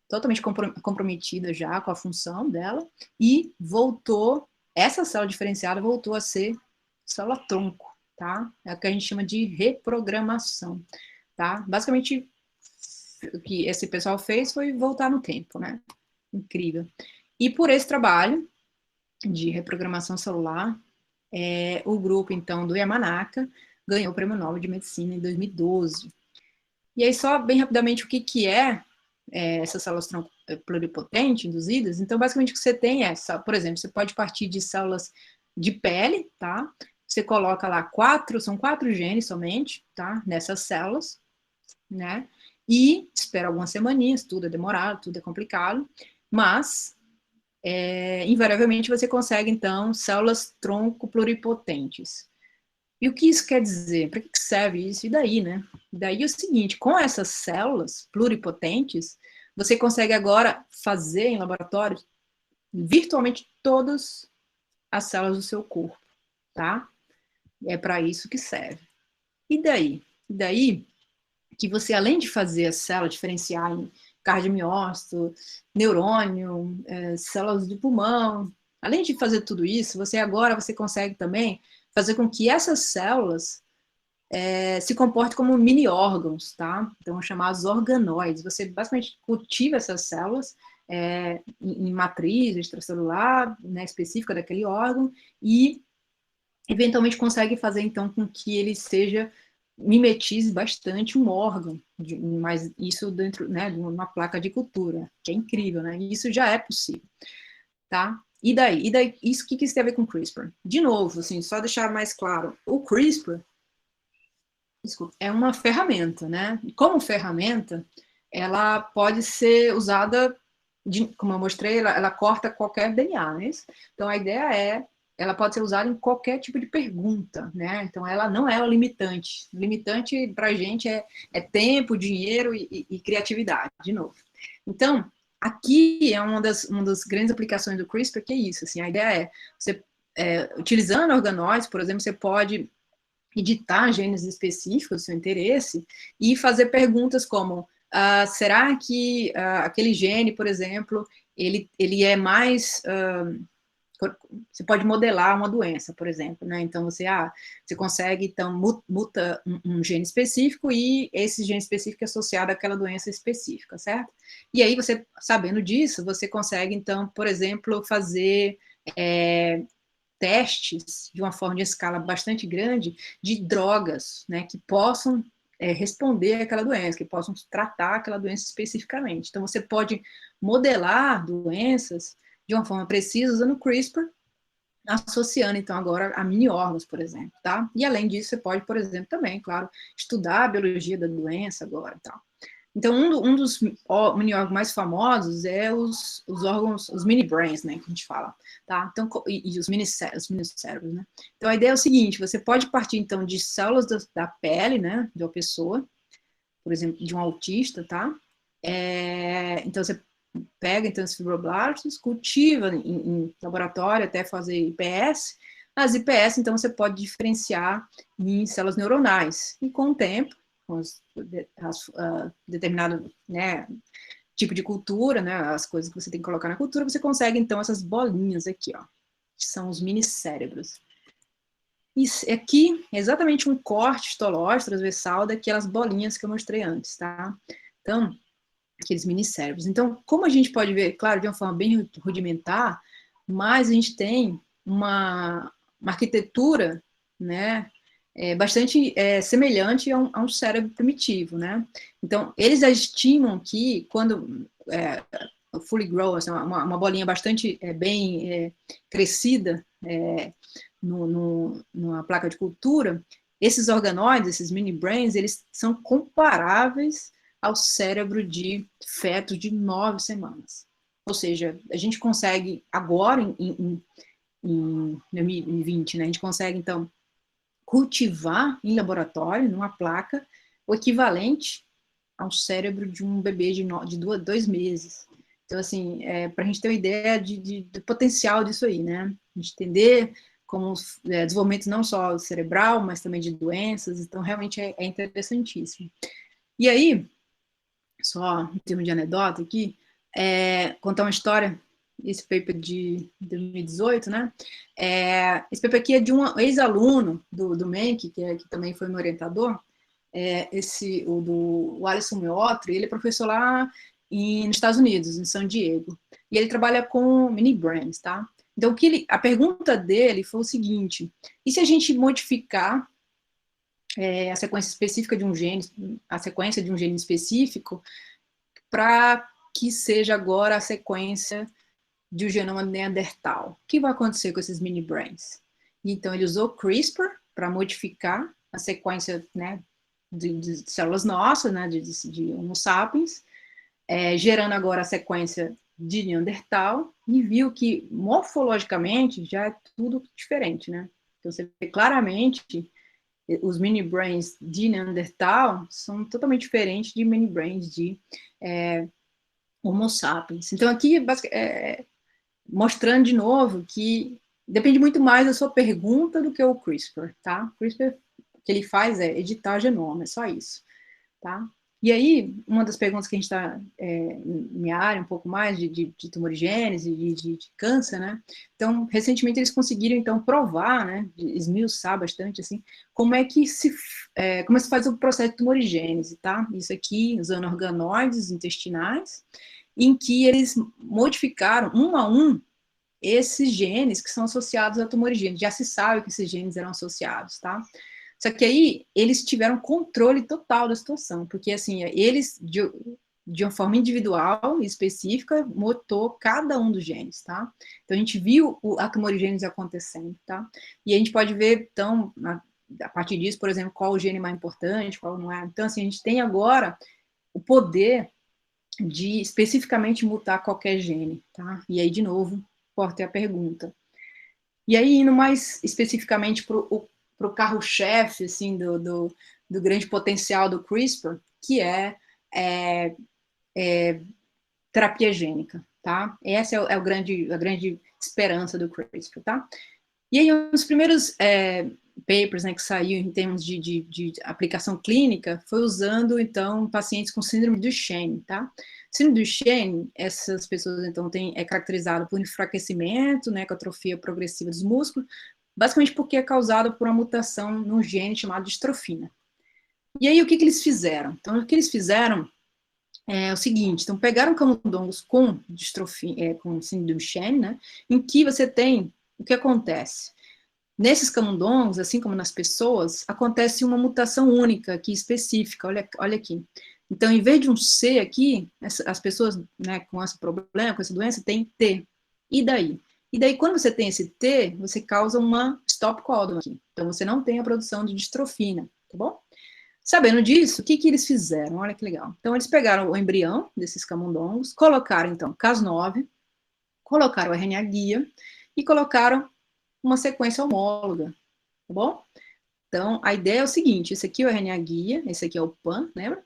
totalmente comprometida já com a função dela, e essa célula diferenciada voltou a ser célula-tronco, tá? É o que a gente chama de reprogramação, tá? Basicamente, o que esse pessoal fez foi voltar no tempo, né? Incrível. E por esse trabalho de reprogramação celular, o grupo, então, do Yamanaka ganhou o Prêmio Nobel de Medicina em 2012. E aí, só bem rapidamente, o que é essas células tronco pluripotentes induzidas, então basicamente o que você tem é, por exemplo, você pode partir de células de pele, tá? Você coloca lá são 4 genes somente, tá? Nessas células, né? E espera algumas semaninhas, tudo é demorado, tudo é complicado, mas invariavelmente você consegue, então, células tronco pluripotentes. E o que isso quer dizer? Para que serve isso? E daí, né? Daí é o seguinte, com essas células pluripotentes, você consegue agora fazer em laboratório virtualmente todas as células do seu corpo, tá? É para isso que serve. E daí? E daí que você, além de fazer a célula diferenciar em cardiomiócito, neurônio, células do pulmão, além de fazer tudo isso, você consegue também fazer com que essas células se comportem como mini órgãos, tá? Então, chamados organoides. Você basicamente cultiva essas células em matriz extracelular, né, específica daquele órgão, e eventualmente consegue fazer, então, com que ele mimetize bastante um órgão, mas isso dentro, né, de uma placa de cultura, que é incrível, né? E isso já é possível, tá? E daí, isso, o que isso tem a ver com CRISPR? De novo, assim, só deixar mais claro, o CRISPR, desculpa, é uma ferramenta, né? Como ferramenta, ela pode ser usada, como eu mostrei, ela corta qualquer DNA, né? Então, a ideia ela pode ser usada em qualquer tipo de pergunta, né? Então, ela não é o limitante. O limitante, para a gente, é tempo, dinheiro e criatividade, de novo. Então, aqui é uma das grandes aplicações do CRISPR, que é isso, assim, a ideia você, utilizando organóides, por exemplo, você pode editar genes específicos do seu interesse e fazer perguntas como, será que aquele gene, por exemplo, ele é mais... você pode modelar uma doença, por exemplo, né? Então, você consegue, então, muta um gene específico e esse gene específico é associado àquela doença específica, certo? E aí, você, sabendo disso, você consegue, então, por exemplo, fazer testes de uma forma de escala bastante grande de drogas, né, que possam responder àquela doença, que possam tratar aquela doença especificamente. Então, você pode modelar doenças de uma forma precisa usando o CRISPR, associando, então, agora a mini-órgãos, por exemplo, tá? E, além disso, você pode, por exemplo, também, claro, estudar a biologia da doença agora e tal. Então, um dos mini-órgãos mais famosos é os órgãos, os mini-brains, né, que a gente fala, tá? Então, e os mini-cérebros, né? Então, a ideia é o seguinte, você pode partir, então, de células da pele, né, de uma pessoa, por exemplo, de um autista, tá? Então, você pega, então, os fibroblastos, cultiva em laboratório até fazer IPS. As IPS, então, você pode diferenciar em células neuronais. E, com o tempo, com determinado, né, tipo de cultura, né, as coisas que você tem que colocar na cultura, você consegue, então, essas bolinhas aqui, ó, que são os mini-cérebros. Isso aqui é exatamente um corte histológico transversal daquelas bolinhas que eu mostrei antes, tá? Então, aqueles mini-cérebros. Então, como a gente pode ver, claro, de uma forma bem rudimentar, mas a gente tem uma arquitetura, né, bastante semelhante a um cérebro primitivo, né? Então, eles estimam que quando o fully grown, assim, uma bolinha bastante bem crescida numa placa de cultura, esses organoides, esses mini-brains, eles são comparáveis ao cérebro de feto de 9 semanas. Ou seja, a gente consegue agora, em 2020, né, a gente consegue, então, cultivar em laboratório, numa placa, o equivalente ao cérebro de um bebê de 2 meses. Então, assim, para a gente ter uma ideia do potencial disso aí, né? A gente entender como desenvolvimento não só cerebral, mas também de doenças, então realmente é interessantíssimo. E aí, só em termos de anedota aqui, contar uma história, esse paper de 2018, né? Esse paper aqui é de um ex-aluno do MENC, que também foi meu orientador, o Alisson Meotri, ele é professor lá nos Estados Unidos, em San Diego, e ele trabalha com mini-brains, tá? Então, a pergunta dele foi o seguinte, e se a gente modificar a sequência específica de um gene, a sequência de um gene específico, para que seja agora a sequência do genoma neandertal. O que vai acontecer com esses mini brains? Então, ele usou CRISPR para modificar a sequência, né, de células nossas, né, de Homo sapiens, gerando agora a sequência de Neandertal, e viu que morfologicamente já é tudo diferente, né? Então, você vê claramente os mini brains de Neandertal são totalmente diferentes de mini brains de Homo sapiens. Então, aqui, mostrando de novo que depende muito mais da sua pergunta do que o CRISPR, tá? O CRISPR, o que ele faz é editar genoma, é só isso, tá? E aí, uma das perguntas que a gente está em minha área, um pouco mais de tumorigênese, de câncer, né? Então, recentemente eles conseguiram, então, provar, né, esmiuçar bastante, assim, como é que se faz o processo de tumorigênese, tá? Isso aqui, usando organoides intestinais, em que eles modificaram, um a um, esses genes que são associados à tumorigênese. Já se sabe que esses genes eram associados, tá? Só que aí eles tiveram controle total da situação, porque assim, eles, de uma forma individual e específica, mutou cada um dos genes, tá? Então a gente viu a tumorigênese acontecendo, tá? E a gente pode ver, então, a partir disso, por exemplo, qual o gene mais importante, qual não é. Então, assim, a gente tem agora o poder de especificamente mutar qualquer gene, tá? E aí, de novo, porta a pergunta. E aí, indo mais especificamente para o carro-chefe, assim, do grande potencial do CRISPR, que é terapia gênica, tá? Essa é a grande esperança do CRISPR, tá? E aí, um dos primeiros papers, né, que saiu em termos de aplicação clínica foi usando, então, pacientes com síndrome do Duchenne, tá? Síndrome do Duchenne, essas pessoas, então, é caracterizado por enfraquecimento, né, com atrofia progressiva dos músculos, basicamente porque é causado por uma mutação num gene chamado distrofina. E aí, o que eles fizeram? Então, o que eles fizeram é o seguinte, então, pegaram camundongos com distrofia, com síndrome do Duchenne, né, em que você tem, o que acontece? Nesses camundongos, assim como nas pessoas, acontece uma mutação única aqui, específica, olha aqui. Então, em vez de um C aqui, as pessoas, né, com esse problema, com essa doença, têm T. E daí? E daí, quando você tem esse T, você causa uma stop codon aqui. Então, você não tem a produção de distrofina, tá bom? Sabendo disso, o que eles fizeram? Olha que legal. Então, eles pegaram o embrião desses camundongos, colocaram, então, Cas9, colocaram o RNA guia e colocaram uma sequência homóloga, tá bom? Então, a ideia é o seguinte, esse aqui é o RNA guia, esse aqui é o PAN, lembra?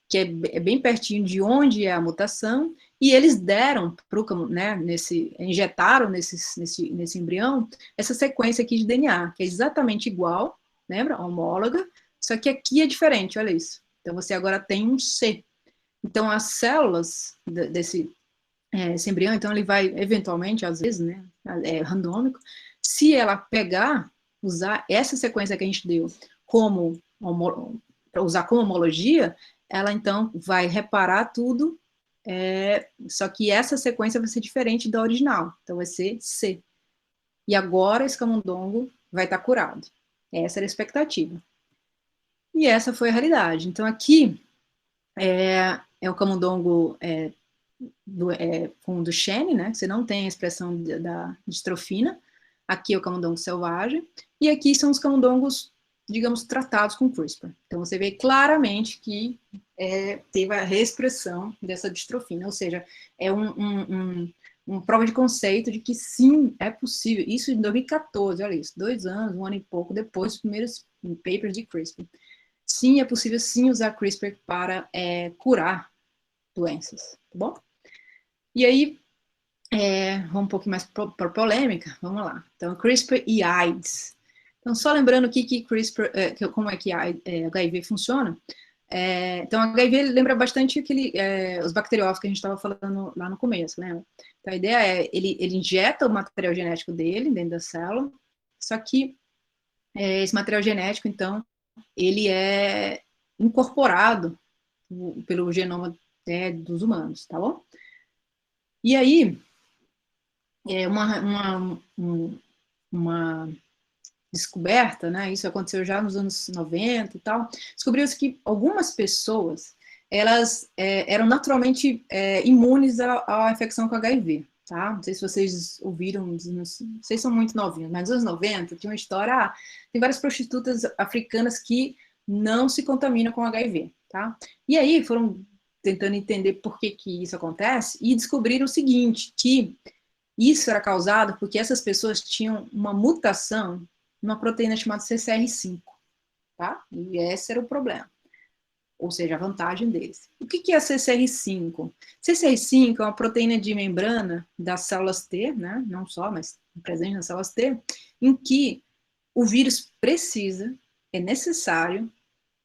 Que é bem pertinho de onde é a mutação, e eles deram, né, injetaram nesse embrião, essa sequência aqui de DNA, que é exatamente igual, lembra? Homóloga, só que aqui é diferente, olha isso. Então, você agora tem um C. Então, as células desse esse embrião, então ele vai, eventualmente, às vezes, né, é randômico, se ela pegar, usar essa sequência que a gente deu como, para usar como homologia, ela então vai reparar tudo, só que essa sequência vai ser diferente da original, então vai ser C. E agora esse camundongo vai estar curado. Essa era a expectativa. E essa foi a realidade. Então aqui é o camundongo com o Duchenne, né? Você não tem a expressão da distrofina. Aqui é o camundongo selvagem. E aqui são os camundongos, digamos, tratados com CRISPR. Então, você vê claramente que teve a reexpressão dessa distrofina. Ou seja, é uma prova de conceito de que sim, é possível. Isso em 2014, olha isso, 2 anos, 1 ano e pouco depois dos primeiros papers de CRISPR. Sim, é possível sim usar CRISPR para curar doenças, tá bom? E aí, vamos um pouquinho mais para polêmica, vamos lá. Então, CRISPR e AIDS. Então, só lembrando que CRISPR, como é que HIV funciona. Então, HIV lembra bastante os bacteriófagos que a gente estava falando lá no começo, lembra? Então, a ideia é, ele injeta o material genético dele dentro da célula, só que esse material genético, então, ele é incorporado pelo genoma dos humanos, tá bom? E aí, uma descoberta, né? Isso aconteceu já nos anos 90 e tal. Descobriu-se que algumas pessoas elas eram naturalmente imunes à infecção com HIV, tá? Não sei se vocês ouviram, não sei se são muito novinhos, mas nos anos 90 tinha uma história, tem várias prostitutas africanas que não se contaminam com HIV, tá? E aí foram tentando entender por que isso acontece e descobriram o seguinte, que isso era causado porque essas pessoas tinham uma mutação numa proteína chamada CCR5, tá? E esse era o problema, ou seja, a vantagem deles. O que é a CCR5? CCR5 é uma proteína de membrana das células T, né? Não só, mas presente nas células T, em que o vírus precisa, é necessário,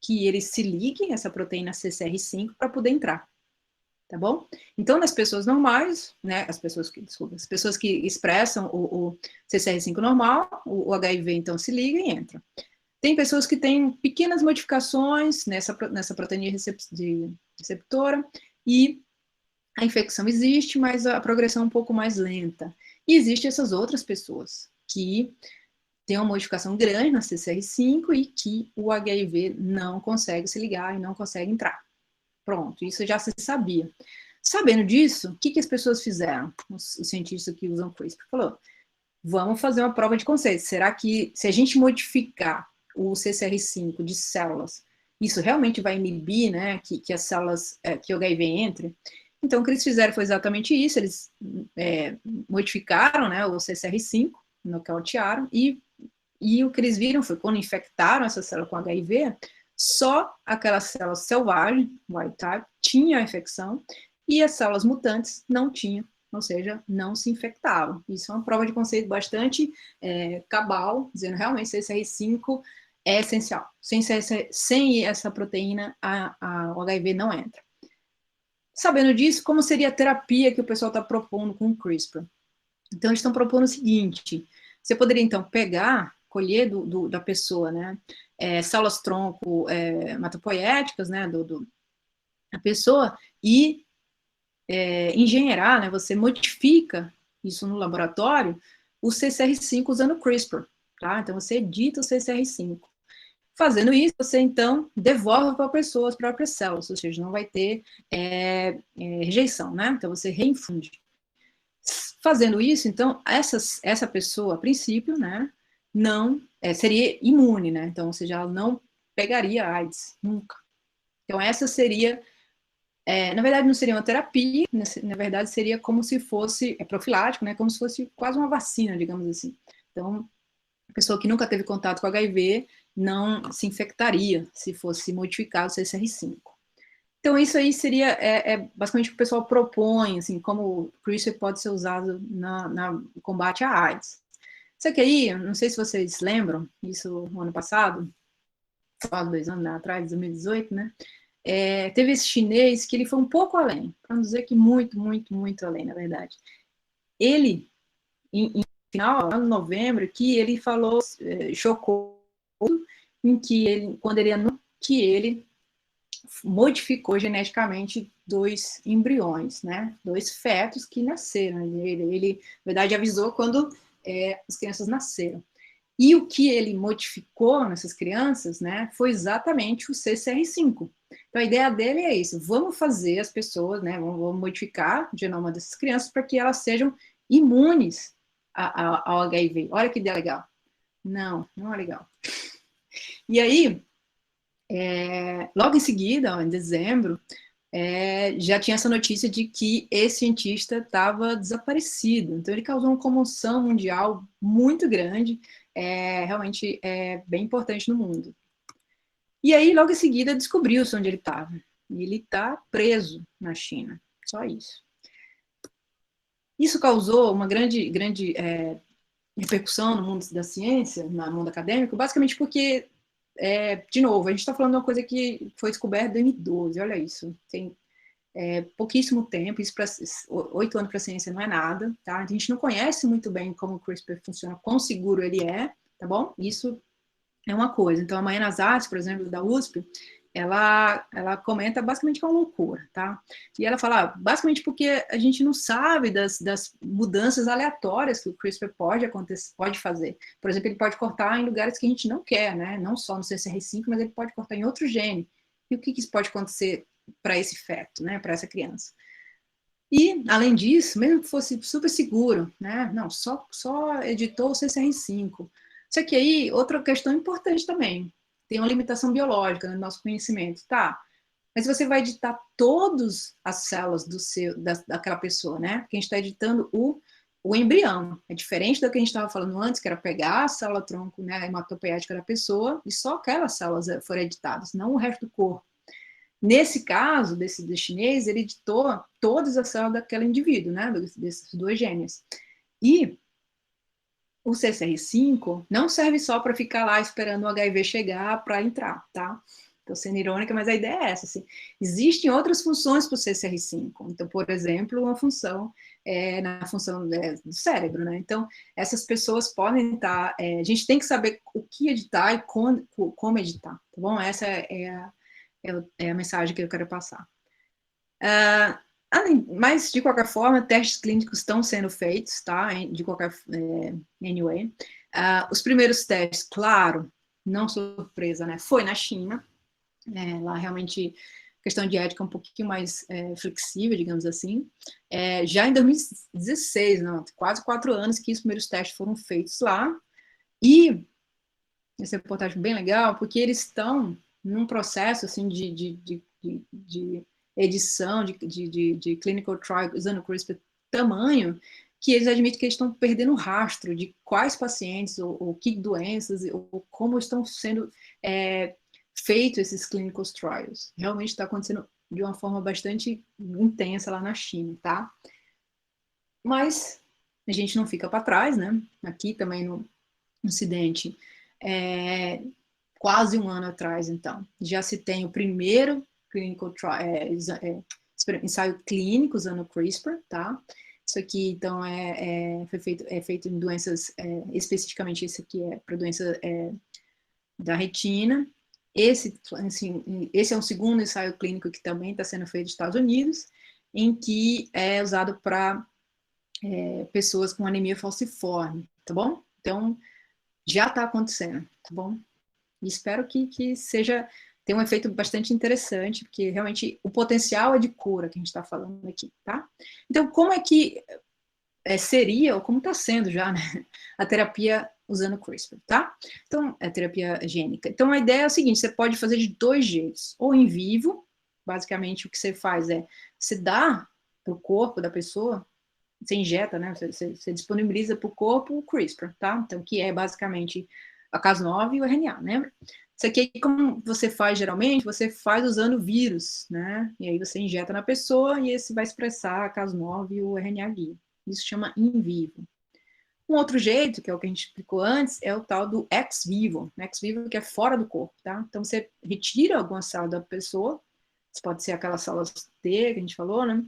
que ele se ligue a essa proteína CCR5 para poder entrar, tá bom? Então, nas pessoas normais, né, as pessoas que expressam o CCR5 normal, o HIV então se liga e entra. Tem pessoas que têm pequenas modificações nessa proteína receptora e a infecção existe, mas a progressão é um pouco mais lenta. E existem essas outras pessoas que tem uma modificação grande na CCR5 e que o HIV não consegue se ligar e não consegue entrar. Pronto, isso já se sabia. Sabendo disso, o que as pessoas fizeram? Os cientistas que usam CRISPR falou, vamos fazer uma prova de conceito. Será que se a gente modificar o CCR5 de células, isso realmente vai inibir, né, que as células, que o HIV entre? Então, o que eles fizeram foi exatamente isso, eles modificaram, né, o CCR5, nocautearam, e o que eles viram foi, quando infectaram essa célula com HIV, só aquela célula selvagem, wild type, tinha a infecção, e as células mutantes não tinham, ou seja, não se infectavam. Isso é uma prova de conceito bastante cabal, dizendo realmente que CCR5 é essencial. Sem essa proteína, o HIV não entra. Sabendo disso, como seria a terapia que o pessoal está propondo com o CRISPR? Então, eles estão propondo o seguinte, você poderia, então, colher da pessoa, né, células-tronco hematopoéticas, né, da pessoa, e engenheirar, né, você modifica isso no laboratório, o CCR5 usando o CRISPR, tá? Então, você edita o CCR5. Fazendo isso, você, então, devolve para a pessoa as próprias células, ou seja, não vai ter rejeição, né? Então, você reinfunde. Fazendo isso, então, essa pessoa, a princípio, né, não seria imune, né? Então, ou seja, ela não pegaria AIDS, nunca. Então, essa seria, na verdade, não seria uma terapia, na verdade, seria como se fosse profilático, né? Como se fosse quase uma vacina, digamos assim. Então, a pessoa que nunca teve contato com HIV não se infectaria se fosse modificado o CCR5. Então, isso aí seria basicamente o que o pessoal propõe, assim, como o CRISPR pode ser usado no combate à AIDS. Só que aí, não sei se vocês lembram, isso no ano passado, quase 2 anos atrás, 2018, né? Teve esse chinês que ele foi um pouco além, para não dizer que muito, muito, muito além, na verdade. Ele, em final, em novembro, que ele falou, chocou, em que ele, quando ele anunciou que ele modificou geneticamente 2 embriões, né? 2 fetos que nasceram. Ele na verdade, avisou quando as crianças nasceram. E o que ele modificou nessas crianças, né, foi exatamente o CCR5. Então, a ideia dele é isso, vamos fazer as pessoas, né, vamos modificar o genoma dessas crianças para que elas sejam imunes ao HIV. Olha que ideia legal. Não é legal. E aí, logo em seguida, em dezembro, já tinha essa notícia de que esse cientista estava desaparecido. Então, ele causou uma comoção mundial muito grande, realmente bem importante no mundo. E aí, logo em seguida, descobriu-se onde ele estava. E ele está preso na China. Só isso. Isso causou uma grande repercussão no mundo da ciência, no mundo acadêmico, basicamente porque de novo, a gente está falando de uma coisa que foi descoberta em 2012, olha isso, tem pouquíssimo tempo, isso 8 anos para a ciência não é nada, tá? A gente não conhece muito bem como o CRISPR funciona, quão seguro ele é, tá bom? Isso é uma coisa. Então, a Maiana Zatz, por exemplo, da USP, ela comenta basicamente que é uma loucura, tá? E ela fala, basicamente porque a gente não sabe das mudanças aleatórias que o CRISPR pode fazer. Por exemplo, ele pode cortar em lugares que a gente não quer, né? Não só no CCR5, mas ele pode cortar em outro gene. E o que isso pode acontecer para esse feto, né, para essa criança. E, além disso, mesmo que fosse super seguro, né, não, só editou o CCR5. Só que aí, outra questão importante também, tem uma limitação biológica no nosso conhecimento, tá? Mas você vai editar todas as células daquela pessoa, né? Porque a gente está editando o embrião. É diferente do que a gente estava falando antes, que era pegar a célula-tronco, né, hematopoética da pessoa, e só aquelas células foram editadas, não o resto do corpo. Nesse caso, desse chinês, ele editou todas as células daquele indivíduo, né, desses 2 genes. E o CCR5 não serve só para ficar lá esperando o HIV chegar para entrar, tá? Estou sendo irônica, mas a ideia é essa, assim. Existem outras funções para o CCR5. Então, por exemplo, uma função na função do cérebro, né? Então, essas pessoas podem estar... a gente tem que saber o que editar e como editar, tá bom? Essa é a mensagem que eu quero passar. Mas, de qualquer forma, testes clínicos estão sendo feitos, tá? De qualquer... anyway. Os primeiros testes, claro, não surpresa, né? Foi na China. Lá realmente a questão de ética é um pouquinho mais flexível, digamos assim. Já em 2016, não, quase 4 anos que os primeiros testes foram feitos lá, e essa reportagem é bem legal, porque eles estão num processo assim, de edição, de clinical trial usando o CRISPR tamanho, que eles admitem que eles estão perdendo o rastro de quais pacientes, ou que doenças, ou como estão sendo... feito esses clinical trials. Realmente está acontecendo de uma forma bastante intensa lá na China, tá? Mas a gente não fica para trás, né? Aqui também no Ocidente, quase 1 ano atrás, então, já se tem o primeiro clinical trial, ensaio clínico usando o CRISPR, tá? Isso aqui, então, é feito em doenças, especificamente isso aqui é para doença da retina. Esse é um segundo ensaio clínico que também está sendo feito nos Estados Unidos, em que é usado para pessoas com anemia falciforme, tá bom? Então, já está acontecendo, tá bom? E espero que tenha um efeito bastante interessante, porque realmente o potencial é de cura que a gente está falando aqui, tá? Então, como é que seria, ou como está sendo já, né, a terapia usando CRISPR, tá? Então, a terapia gênica. Então, a ideia é o seguinte, você pode fazer de 2 jeitos, ou em vivo, basicamente o que você faz você dá para o corpo da pessoa, você injeta, né, você disponibiliza para o corpo o CRISPR, tá? Então, que é basicamente a Cas9 e o RNA, lembra? Isso aqui, como você faz geralmente, você faz usando vírus, né? E aí você injeta na pessoa e esse vai expressar a Cas9 e o RNA guia. Isso chama in vivo. Um outro jeito, que é o que a gente explicou antes, é o tal do ex vivo. Ex vivo que é fora do corpo, tá? Então, você retira alguma célula da pessoa, pode ser aquelas células T que a gente falou, né?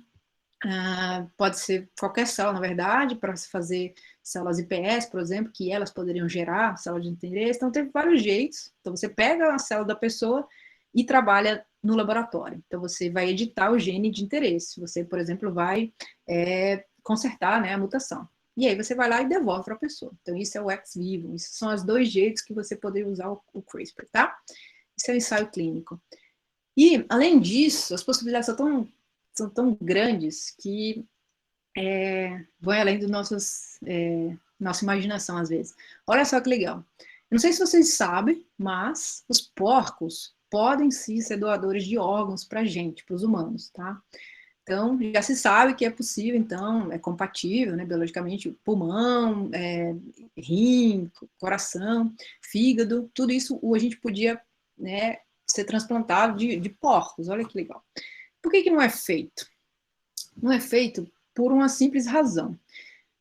Pode ser qualquer célula, na verdade, para se fazer células iPS, por exemplo, que elas poderiam gerar células de interesse. Então, tem vários jeitos. Então, você pega a célula da pessoa e trabalha no laboratório. Então, você vai editar o gene de interesse. Você, por exemplo, vai consertar, né, a mutação. E aí você vai lá e devolve para a pessoa. Então, isso é o ex vivo. Esses são os 2 jeitos que você poderia usar o CRISPR, tá? Isso é o ensaio clínico. E, além disso, as possibilidades são tão grandes que vão além do nossa imaginação, às vezes. Olha só que legal. Eu não sei se vocês sabem, mas os porcos podem sim ser doadores de órgãos para a gente, para os humanos, tá? Então, já se sabe que é possível, então, é compatível, né, biologicamente, pulmão, rim, coração, fígado, tudo isso a gente podia, né, ser transplantado de porcos, olha que legal. Por que não é feito? Não é feito por uma simples razão.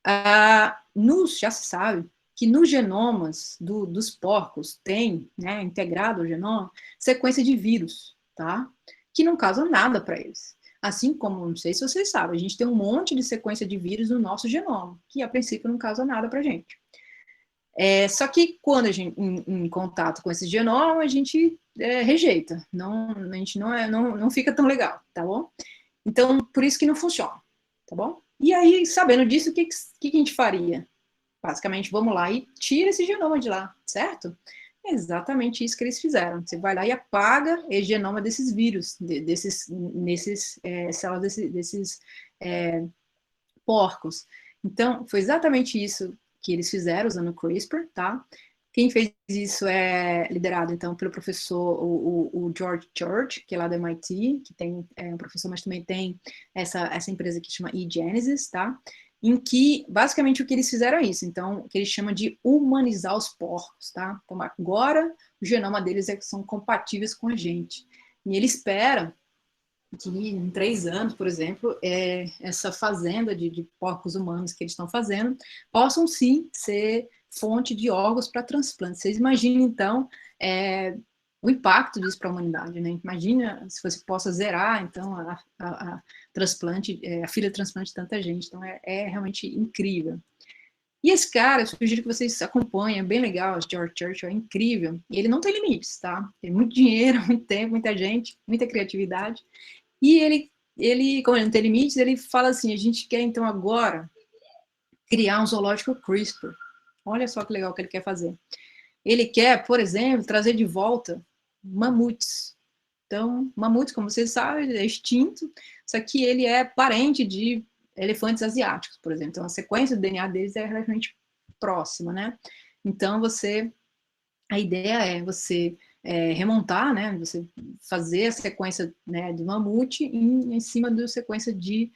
Já se sabe que nos genomas dos porcos tem, né, integrado ao genoma, sequência de vírus, tá? Que não causam nada para eles. Assim como, não sei se vocês sabem, a gente tem um monte de sequência de vírus no nosso genoma, que a princípio não causa nada para a gente. Só que quando a gente, em contato com esse genoma, a gente rejeita, a gente não fica tão legal, tá bom? Então, por isso que não funciona, tá bom? E aí, sabendo disso, o que a gente faria? Basicamente, vamos lá e tira esse genoma de lá, certo? É exatamente isso que eles fizeram. Você vai lá e apaga o genoma desses vírus, nesses células desses porcos. Então, foi exatamente isso que eles fizeram usando o CRISPR, tá? Quem fez isso é liderado, então, pelo professor, o George Church, que é lá do MIT, que tem um professor, mas também tem essa empresa que chama eGenesis, tá? Em que, basicamente, o que eles fizeram é isso. Então, o que eles chamam de humanizar os porcos, tá? Então, agora, o genoma deles são compatíveis com a gente. E ele espera que em 3 anos, por exemplo, essa fazenda de porcos humanos que eles estão fazendo, possam sim ser fonte de órgãos para transplante. Vocês imaginam, então, o impacto disso para a humanidade, né? Imagina se você possa zerar, então, a transplante, a fila de transplante de tanta gente. Então, é realmente incrível. E esse cara, eu sugiro que vocês acompanhem, é bem legal, o George Churchill, é incrível. E ele não tem limites, tá? Tem muito dinheiro, muito tempo, muita gente, muita criatividade. E ele, como ele não tem limites, ele fala assim, a gente quer, então, agora, criar um zoológico CRISPR. Olha só que legal que ele quer fazer. Ele quer, por exemplo, trazer de volta mamutes. Então, mamutes, como vocês sabem, é extinto, só que ele é parente de elefantes asiáticos, por exemplo. Então, a sequência do DNA deles é relativamente próxima, né? Então, a ideia é você remontar, né? Você fazer a sequência, né, do mamute em cima da sequência de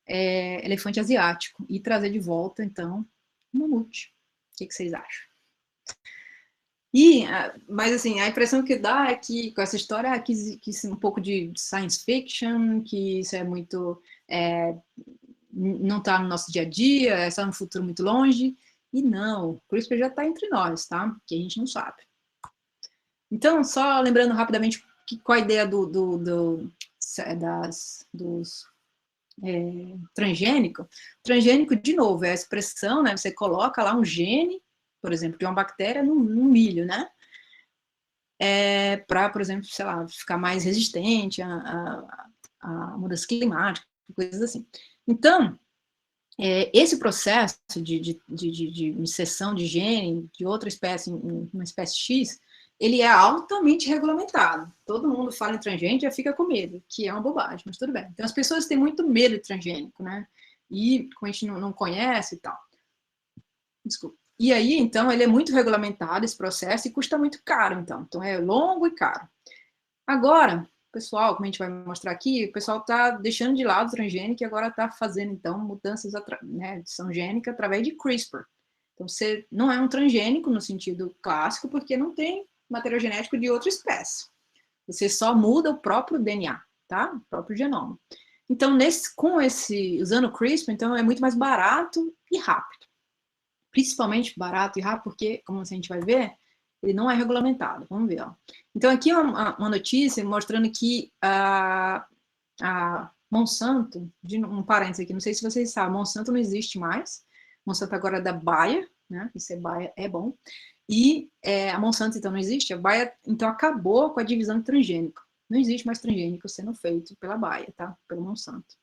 elefante asiático e trazer de volta, então, o mamute. O que vocês acham? Mas assim, a impressão que dá é que com essa história que isso é um pouco de science fiction, que isso é muito não está no nosso dia a dia, é só no futuro muito longe. E não, o CRISPR já está entre nós, tá? Que a gente não sabe. Então, só lembrando rapidamente qual a ideia dos transgênico. Transgênico, de novo, é a expressão, né? Você coloca lá um gene, por exemplo, de uma bactéria no milho, né? Para, por exemplo, sei lá, ficar mais resistente a mudanças climáticas, coisas assim. Então, esse processo de inserção de gene de outra espécie em uma espécie X, ele é altamente regulamentado. Todo mundo fala em transgênico e já fica com medo, que é uma bobagem, mas tudo bem. Então, as pessoas têm muito medo de transgênico, né? E como a gente não conhece e tal. Desculpa. E aí, então, ele é muito regulamentado, esse processo, e custa muito caro, então. Então, é longo e caro. Agora, pessoal, como a gente vai mostrar aqui, o pessoal está deixando de lado o transgênico e agora está fazendo, então, mudanças de edição gênica através de CRISPR. Então, você não é um transgênico no sentido clássico, porque não tem material genético de outra espécie. Você só muda o próprio DNA, tá? O próprio genoma. Então, usando o CRISPR, então, é muito mais barato e rápido. Principalmente barato e rápido, porque, como a gente vai ver, ele não é regulamentado. Vamos ver, ó. Então, aqui é uma notícia mostrando que a Monsanto, um parênteses aqui, não sei se vocês sabem, Monsanto não existe mais. Monsanto agora é da Bayer, né? Isso Bayer é bom. E a Monsanto, então, não existe. A Bayer, então, acabou com a divisão de transgênico. Não existe mais transgênico sendo feito pela Bayer, tá? Pelo Monsanto.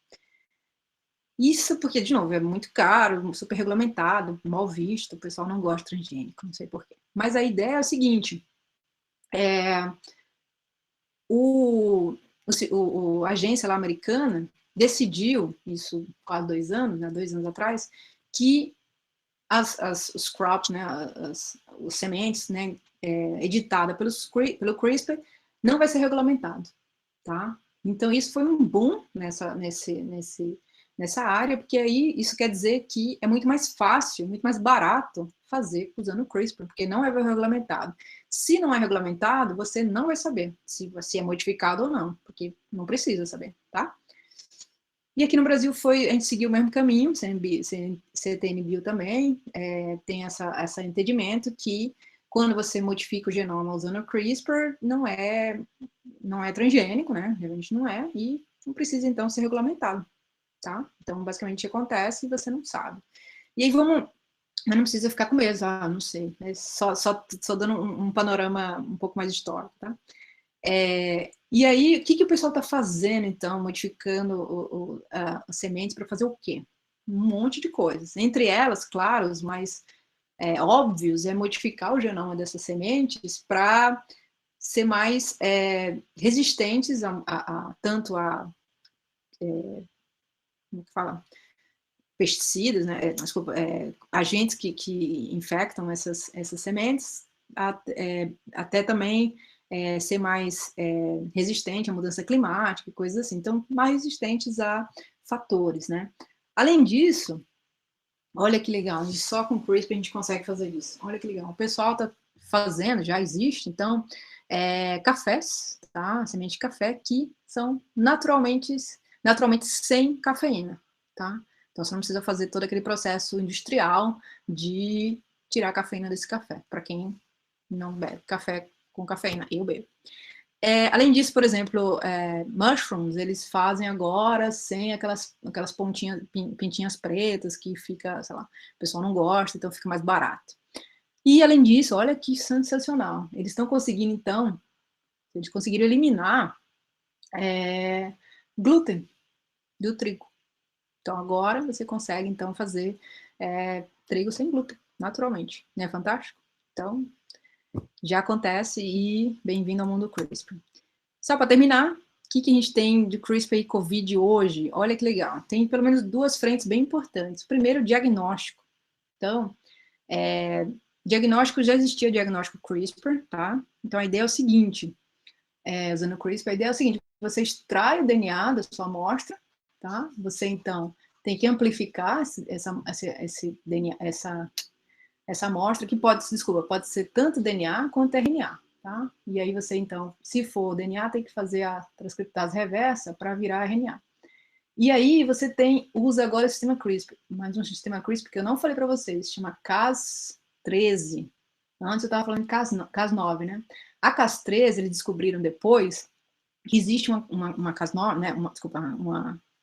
Isso porque, de novo, é muito caro, super regulamentado, mal visto, o pessoal não gosta de transgênico, não sei porquê. Mas a ideia é o seguinte, a agência lá americana decidiu, isso quase 2 anos, né, 2 anos atrás, que os crops, né, as sementes, né, editada pelo CRISPR, não vai ser regulamentado, tá? Então, isso foi um boom nessa área, porque aí isso quer dizer que é muito mais fácil, muito mais barato fazer usando o CRISPR, porque não é regulamentado. Se não é regulamentado, você não vai saber se é modificado ou não, porque não precisa saber, tá? E aqui no Brasil a gente seguiu o mesmo caminho, CTN-Bio também, tem esse entendimento que quando você modifica o genoma usando o CRISPR, não é transgênico, né? Realmente não é, e não precisa então ser regulamentado. Tá? Então, basicamente, acontece e você não sabe. E aí mas não precisa ficar com medo, não sei, só dando um panorama um pouco mais histórico, tá? E aí, o que o pessoal está fazendo, então, modificando as sementes para fazer o quê? Um monte de coisas. Entre elas, claro, os mais óbvios é modificar o genoma dessas sementes para ser mais resistentes tanto a como que fala? Pesticidas, né? Desculpa, agentes que infectam essas sementes, até também ser mais resistente à mudança climática e coisas assim. Então, mais resistentes a fatores, né? Além disso, olha que legal, só com CRISPR a gente consegue fazer isso. Olha que legal. O pessoal está fazendo, já existe, então, cafés, tá? Semente de café que são naturalmente sem cafeína, tá? Então, você não precisa fazer todo aquele processo industrial de tirar a cafeína desse café, para quem não bebe café com cafeína. Eu bebo. Além disso, por exemplo, mushrooms, eles fazem agora sem aquelas pintinhas pretas que fica, sei lá, o pessoal não gosta, então fica mais barato. E, além disso, olha que sensacional. Eles estão conseguindo, então, eles conseguiram eliminar glúten do trigo. Então, agora você consegue, então, fazer trigo sem glúten, naturalmente. Não é fantástico? Então, já acontece e bem-vindo ao mundo CRISPR. Só para terminar, o que a gente tem de CRISPR e COVID hoje? Olha que legal. Tem pelo menos duas frentes bem importantes. Primeiro, diagnóstico. Então, diagnóstico, já existia diagnóstico CRISPR, tá? Então, a ideia é o seguinte, usando o CRISPR, a ideia é o seguinte, você extrai o DNA da sua amostra, tá? Você, então, tem que amplificar esse DNA, essa amostra, que pode ser tanto DNA quanto RNA, tá? E aí você, então, se for DNA, tem que fazer a transcriptase reversa para virar RNA. E aí você usa agora o sistema CRISPR, mas um sistema CRISPR que eu não falei para vocês, chama Cas13. Antes eu estava falando de Cas9, né? A Cas13, eles descobriram depois que existe uma Cas9, né?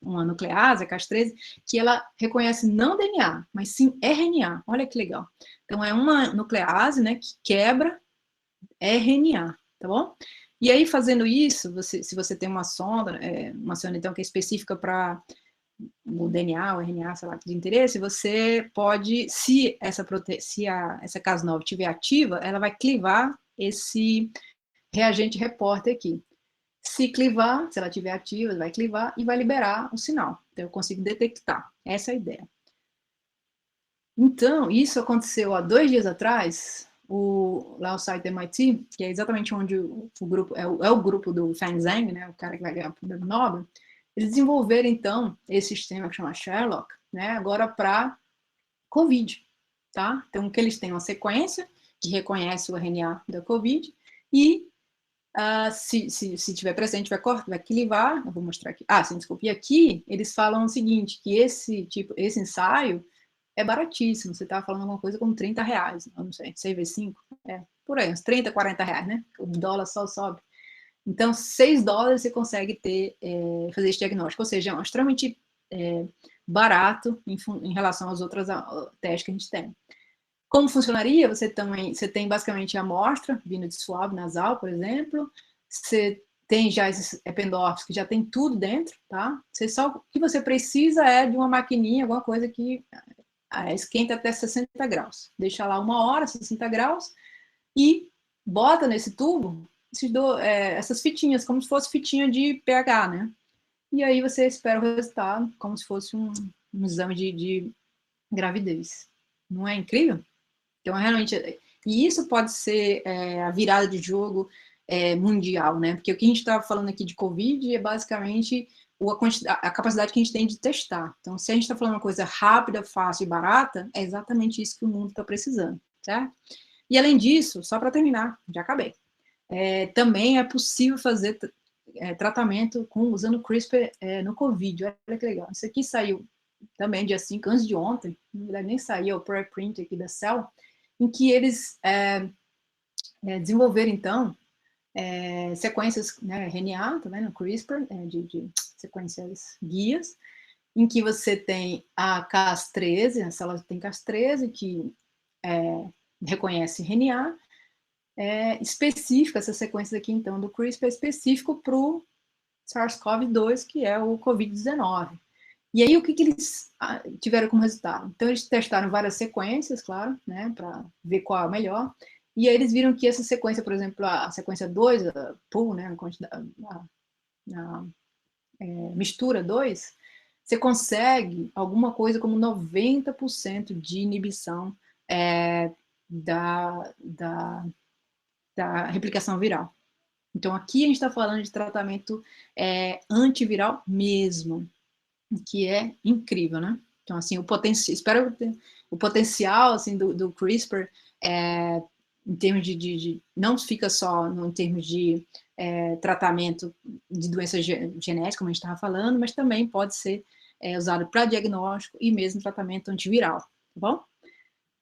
Uma nuclease, a Cas13, que ela reconhece não DNA, mas sim RNA. Olha que legal. Então, é uma nuclease, né, que quebra RNA, tá bom? E aí, fazendo isso, se você tem uma sonda então, que é específica para o DNA, o RNA, sei lá, de interesse, você pode, se essa Cas9 estiver ativa, ela vai clivar esse reagente repórter aqui. Se clivar, se ela estiver ativa, vai clivar e vai liberar o sinal. Então, eu consigo detectar. Essa é a ideia. Então, isso aconteceu há 2 dias atrás, lá no site do MIT, que é exatamente onde o grupo, é o grupo do Feng Zhang, né, o cara que vai ganhar o prêmio Nobel, eles desenvolveram, então, esse sistema que chama Sherlock, né, agora para COVID, tá? Então, que eles têm uma sequência que reconhece o RNA da COVID e se tiver presente, vai clivar, eu vou mostrar aqui. Sim, desculpa. E aqui, eles falam o seguinte, que esse ensaio é baratíssimo. Você estava falando alguma coisa como R$30, eu não sei, 6 vezes 5, por aí, uns 30, 40 reais, né? O dólar só sobe. Então, $6 você consegue fazer esse diagnóstico, ou seja, é extremamente barato em relação às outras testes que a gente tem. Como funcionaria? Você tem basicamente a amostra vindo de suave nasal, por exemplo. Você tem já esses Eppendorfs que já tem tudo dentro, tá? O que você precisa é de uma maquininha, alguma coisa que esquenta até 60 graus. Deixa lá 1 hora, 60 graus, e bota nesse tubo essas fitinhas, como se fosse fitinha de pH, né? E aí você espera o resultado, como se fosse um exame de gravidez. Não é incrível? Então, realmente, e isso pode ser a virada de jogo mundial, né? Porque o que a gente estava falando aqui de Covid é basicamente a capacidade que a gente tem de testar. Então, se a gente está falando uma coisa rápida, fácil e barata, é exatamente isso que o mundo está precisando, certo? E, além disso, só para terminar, já acabei, também é possível fazer tratamento usando CRISPR no Covid. Olha que legal. Isso aqui saiu também dia 5, antes de ontem, na verdade nem saiu, o preprint aqui da Cell, em que eles desenvolveram, então, sequências, né, RNA, tá vendo? CRISPR, de sequências guias, em que você tem a Cas13, a célula tem Cas13, que reconhece RNA, específica, essa sequência aqui, então, do CRISPR é específico para o SARS-CoV-2, que é o COVID-19. E aí, o que eles tiveram como resultado? Então, eles testaram várias sequências, claro, né, para ver qual é a melhor. E aí, eles viram que essa sequência, por exemplo, a sequência 2, a pool, né, a mistura 2, você consegue alguma coisa como 90% de inibição da replicação viral. Então, aqui a gente está falando de tratamento antiviral mesmo, que é incrível, né? Então, assim, o potencial assim, do CRISPR em termos não fica só em termos de tratamento de doenças genéticas, como a gente estava falando, mas também pode ser usado para diagnóstico e mesmo tratamento antiviral, tá bom?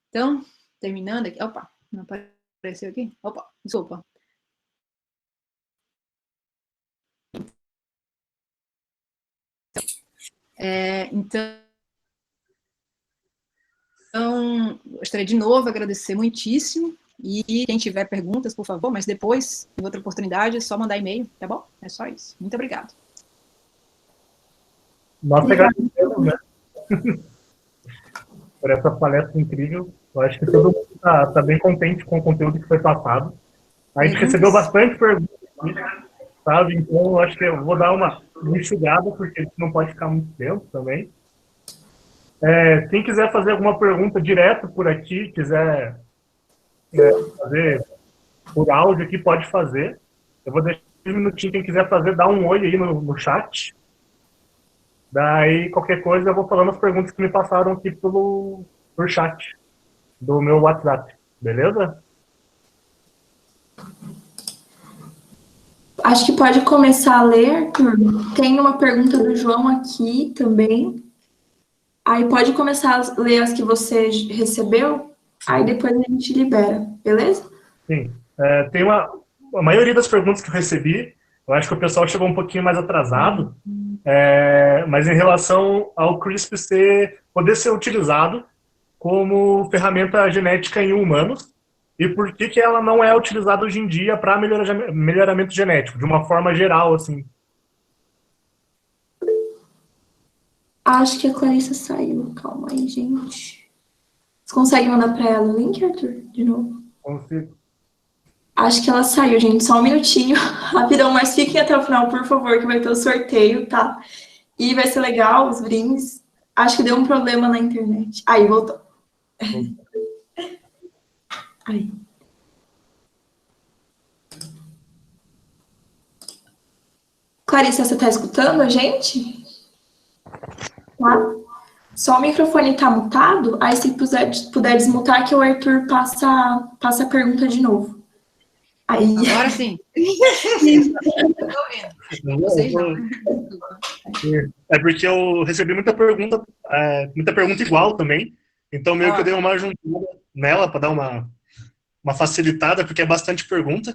Então, terminando aqui, opa, não apareceu aqui? Opa, desculpa. Então, gostaria de novo agradecer muitíssimo. E quem tiver perguntas, por favor, mas depois, em outra oportunidade, é só mandar e-mail, tá bom? É só isso. Muito obrigado. Nós que agradecemos, né? Por essa palestra incrível. Eu acho que todo mundo está bem contente com o conteúdo que foi passado. A gente recebeu bastante perguntas, sabe? Então, eu acho que eu vou dar uma enxugada, porque a gente não pode ficar muito tempo também. Quem quiser fazer alguma pergunta direto por aqui, quiser fazer por áudio aqui, pode fazer. Eu vou deixar um minutinho, quem quiser fazer, dá um oi aí no chat. Daí, qualquer coisa, eu vou falando as perguntas que me passaram aqui por chat do meu WhatsApp. Beleza? Acho que pode começar a ler, Arthur. Tem uma pergunta do João aqui também. Aí pode começar a ler as que você recebeu, aí depois a gente libera, beleza? Sim. Tem a maioria das perguntas que eu recebi, eu acho que o pessoal chegou um pouquinho mais atrasado, mas em relação ao CRISPR poder ser utilizado como ferramenta genética em humanos, e por que ela não é utilizada hoje em dia para melhoramento genético, de uma forma geral, assim. Acho que a Clarissa saiu. Calma aí, gente. Você consegue mandar para ela o link, Arthur? De novo? Consigo. Acho que ela saiu, gente. Só um minutinho. Rapidão, mas fiquem até o final, por favor, que vai ter o sorteio, tá? E vai ser legal, os brindes. Acho que deu um problema na internet. Aí, voltou. Aí. Clarissa, você tá escutando a gente? Tá? Só o microfone tá mutado, aí se puder desmutar que o Arthur passa a pergunta de novo. Aí... Agora sim. Vocês não. É porque eu recebi muita pergunta igual também, então meio que eu dei uma juntada nela para dar uma facilitada, porque é bastante pergunta,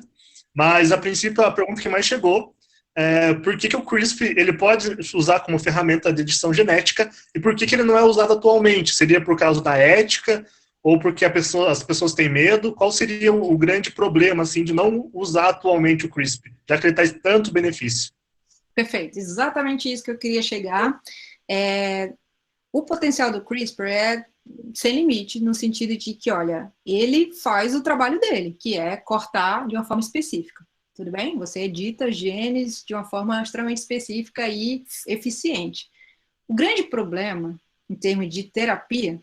mas a princípio a pergunta que mais chegou por que o CRISPR ele pode usar como ferramenta de edição genética e por que ele não é usado atualmente? Seria por causa da ética ou porque as pessoas têm medo? Qual seria o grande problema assim, de não usar atualmente o CRISPR, já que ele traz tanto benefício? Perfeito, exatamente isso que eu queria chegar. O potencial do CRISPR é sem limite, no sentido de que, olha, ele faz o trabalho dele, que é cortar de uma forma específica. Tudo bem? Você edita genes de uma forma extremamente específica e eficiente. O grande problema, em termos de terapia,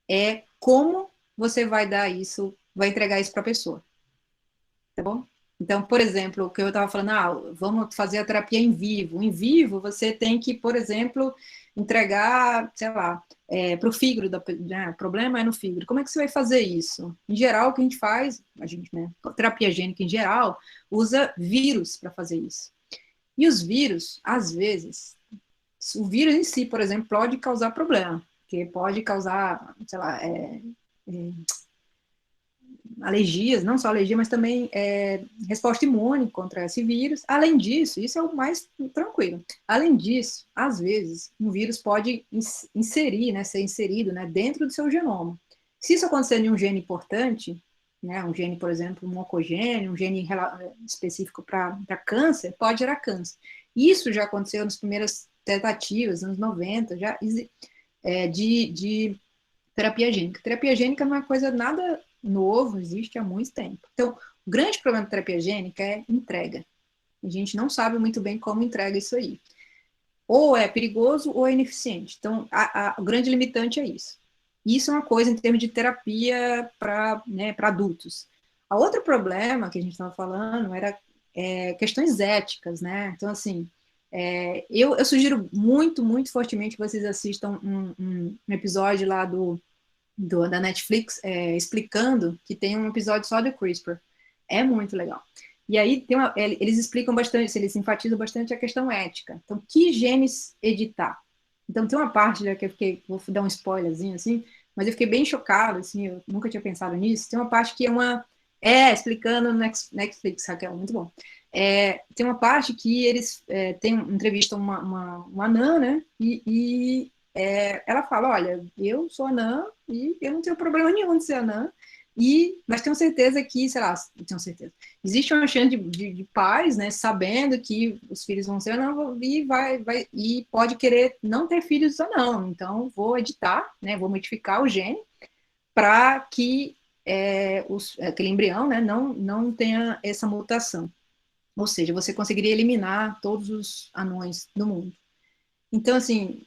é como você vai dar isso, vai entregar isso para a pessoa. Tá bom? Então, por exemplo, o que eu estava falando, vamos fazer a terapia em vivo. Em vivo, você tem que, por exemplo, entregar, sei lá, para o fígado, o problema é no fígado. Como é que você vai fazer isso? Em geral, o que a gente faz, terapia gênica em geral, usa vírus para fazer isso. E os vírus, às vezes, o vírus em si, por exemplo, pode causar problema, porque pode causar, sei lá, alergias, não só alergia, mas também resposta imune contra esse vírus. Além disso, isso é o mais tranquilo. Além disso, às vezes, um vírus pode ser inserido, né, dentro do seu genoma. Se isso acontecer em um gene importante, né, um gene, por exemplo, um oncogênio, um gene específico para câncer, pode gerar câncer. Isso já aconteceu nas primeiras tentativas, anos 90, já de terapia gênica. Terapia gênica não é coisa nada novo, existe há muito tempo. Então, o grande problema da terapia gênica é entrega. A gente não sabe muito bem como entrega isso aí. Ou é perigoso ou é ineficiente. Então, o grande limitante é isso. Isso é uma coisa em termos de terapia para adultos. A outro problema que a gente estava falando era questões éticas, né? Então, assim, eu sugiro muito, muito fortemente que vocês assistam um episódio lá da Netflix explicando, que tem um episódio só do CRISPR. É muito legal. E aí eles explicam bastante, eles enfatizam bastante a questão ética. Então, que genes editar? Então, tem uma parte que eu fiquei, vou dar um spoilerzinho assim, mas eu fiquei bem chocado, assim, eu nunca tinha pensado nisso. Tem uma parte que explicando no Netflix, Raquel, muito bom. Tem uma parte que eles entrevistam uma anã, né? E ela fala, olha, eu sou anã e eu não tenho problema nenhum de ser anã, mas tenho certeza que, sei lá, tenho certeza, existe uma chance de pais, né, sabendo que os filhos vão ser anã e pode querer não ter filhos ou não, então vou editar, né, vou modificar o gene para que aquele embrião, né, não tenha essa mutação. Ou seja, você conseguiria eliminar todos os anões do mundo. Então, assim,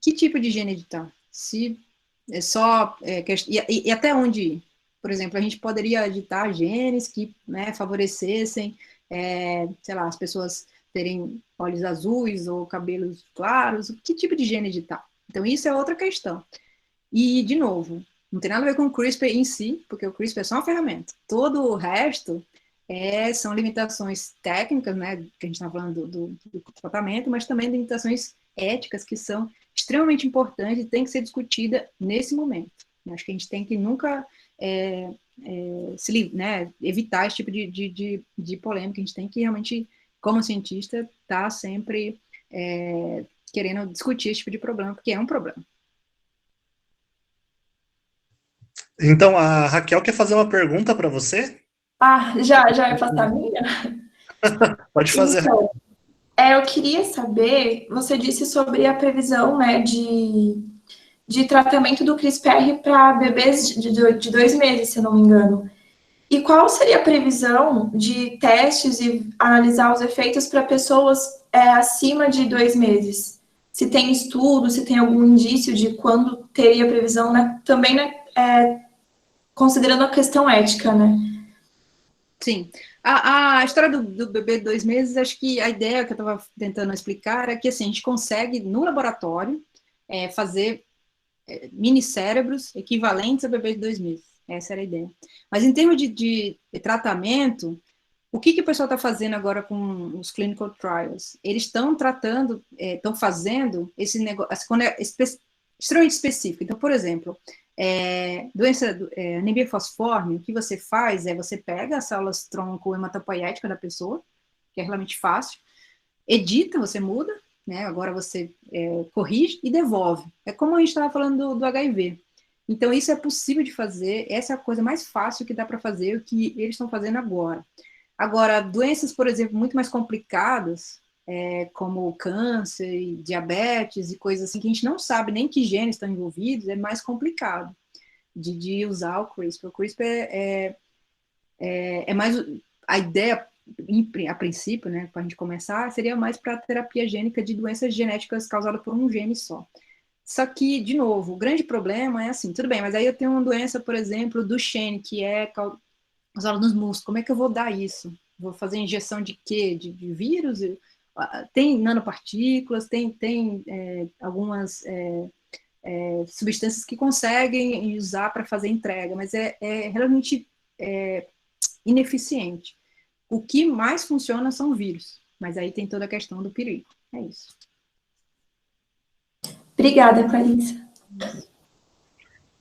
que tipo de gene editar? Se é só... e até onde, por exemplo, a gente poderia editar genes que, né, favorecessem, sei lá, as pessoas terem olhos azuis ou cabelos claros. Que tipo de gene editar? Então, isso é outra questão. E, de novo, não tem nada a ver com o CRISPR em si, porque o CRISPR é só uma ferramenta. Todo o resto são limitações técnicas, né, que a gente está falando do tratamento, mas também limitações éticas que são extremamente importantes e tem que ser discutida nesse momento. Acho que a gente tem que nunca evitar esse tipo de polêmica. A gente tem que realmente, como cientista, estar sempre querendo discutir esse tipo de problema, porque é um problema. Então, a Raquel quer fazer uma pergunta para você? Já ia passar a minha? Pode fazer. Então, eu queria saber, você disse sobre a previsão, né, de tratamento do CRISPR para bebês de 2 meses, se eu não me engano. E qual seria a previsão de testes e analisar os efeitos para pessoas acima de 2 meses? Se tem estudo, se tem algum indício de quando teria previsão, né? Também, né, considerando a questão ética, né? Sim. A história do bebê de 2 meses, acho que a ideia que eu estava tentando explicar é que assim, a gente consegue, no laboratório, fazer mini cérebros equivalentes a bebê de 2 meses. Essa era a ideia. Mas em termos de tratamento, o que o pessoal está fazendo agora com os clinical trials? Eles estão tratando, estão fazendo esse negócio, quando extremamente específico. Então, por exemplo, doença anemia falciforme, o que você faz você pega as células tronco hematopoética da pessoa, que é realmente fácil, edita, você muda, né? Agora você corrige e devolve. É como a gente estava falando do HIV. Então, isso é possível de fazer, essa é a coisa mais fácil que dá para fazer, o que eles estão fazendo agora. Agora, doenças, por exemplo, muito mais complicadas, como câncer e diabetes e coisas assim, que a gente não sabe nem que genes estão envolvidos, é mais complicado de usar o CRISPR. O CRISPR é mais... A ideia, a princípio, né, para a gente começar, seria mais para terapia gênica de doenças genéticas causadas por um gene só. Só que, de novo, o grande problema é assim, tudo bem, mas aí eu tenho uma doença, por exemplo, do Duchenne, que é causada nos músculos. Como é que eu vou dar isso? Vou fazer injeção de quê? De vírus? Tem nanopartículas, tem algumas substâncias que conseguem usar para fazer entrega, mas é realmente ineficiente. O que mais funciona são vírus, mas aí tem toda a questão do perigo. É isso. Obrigada, Clarissa.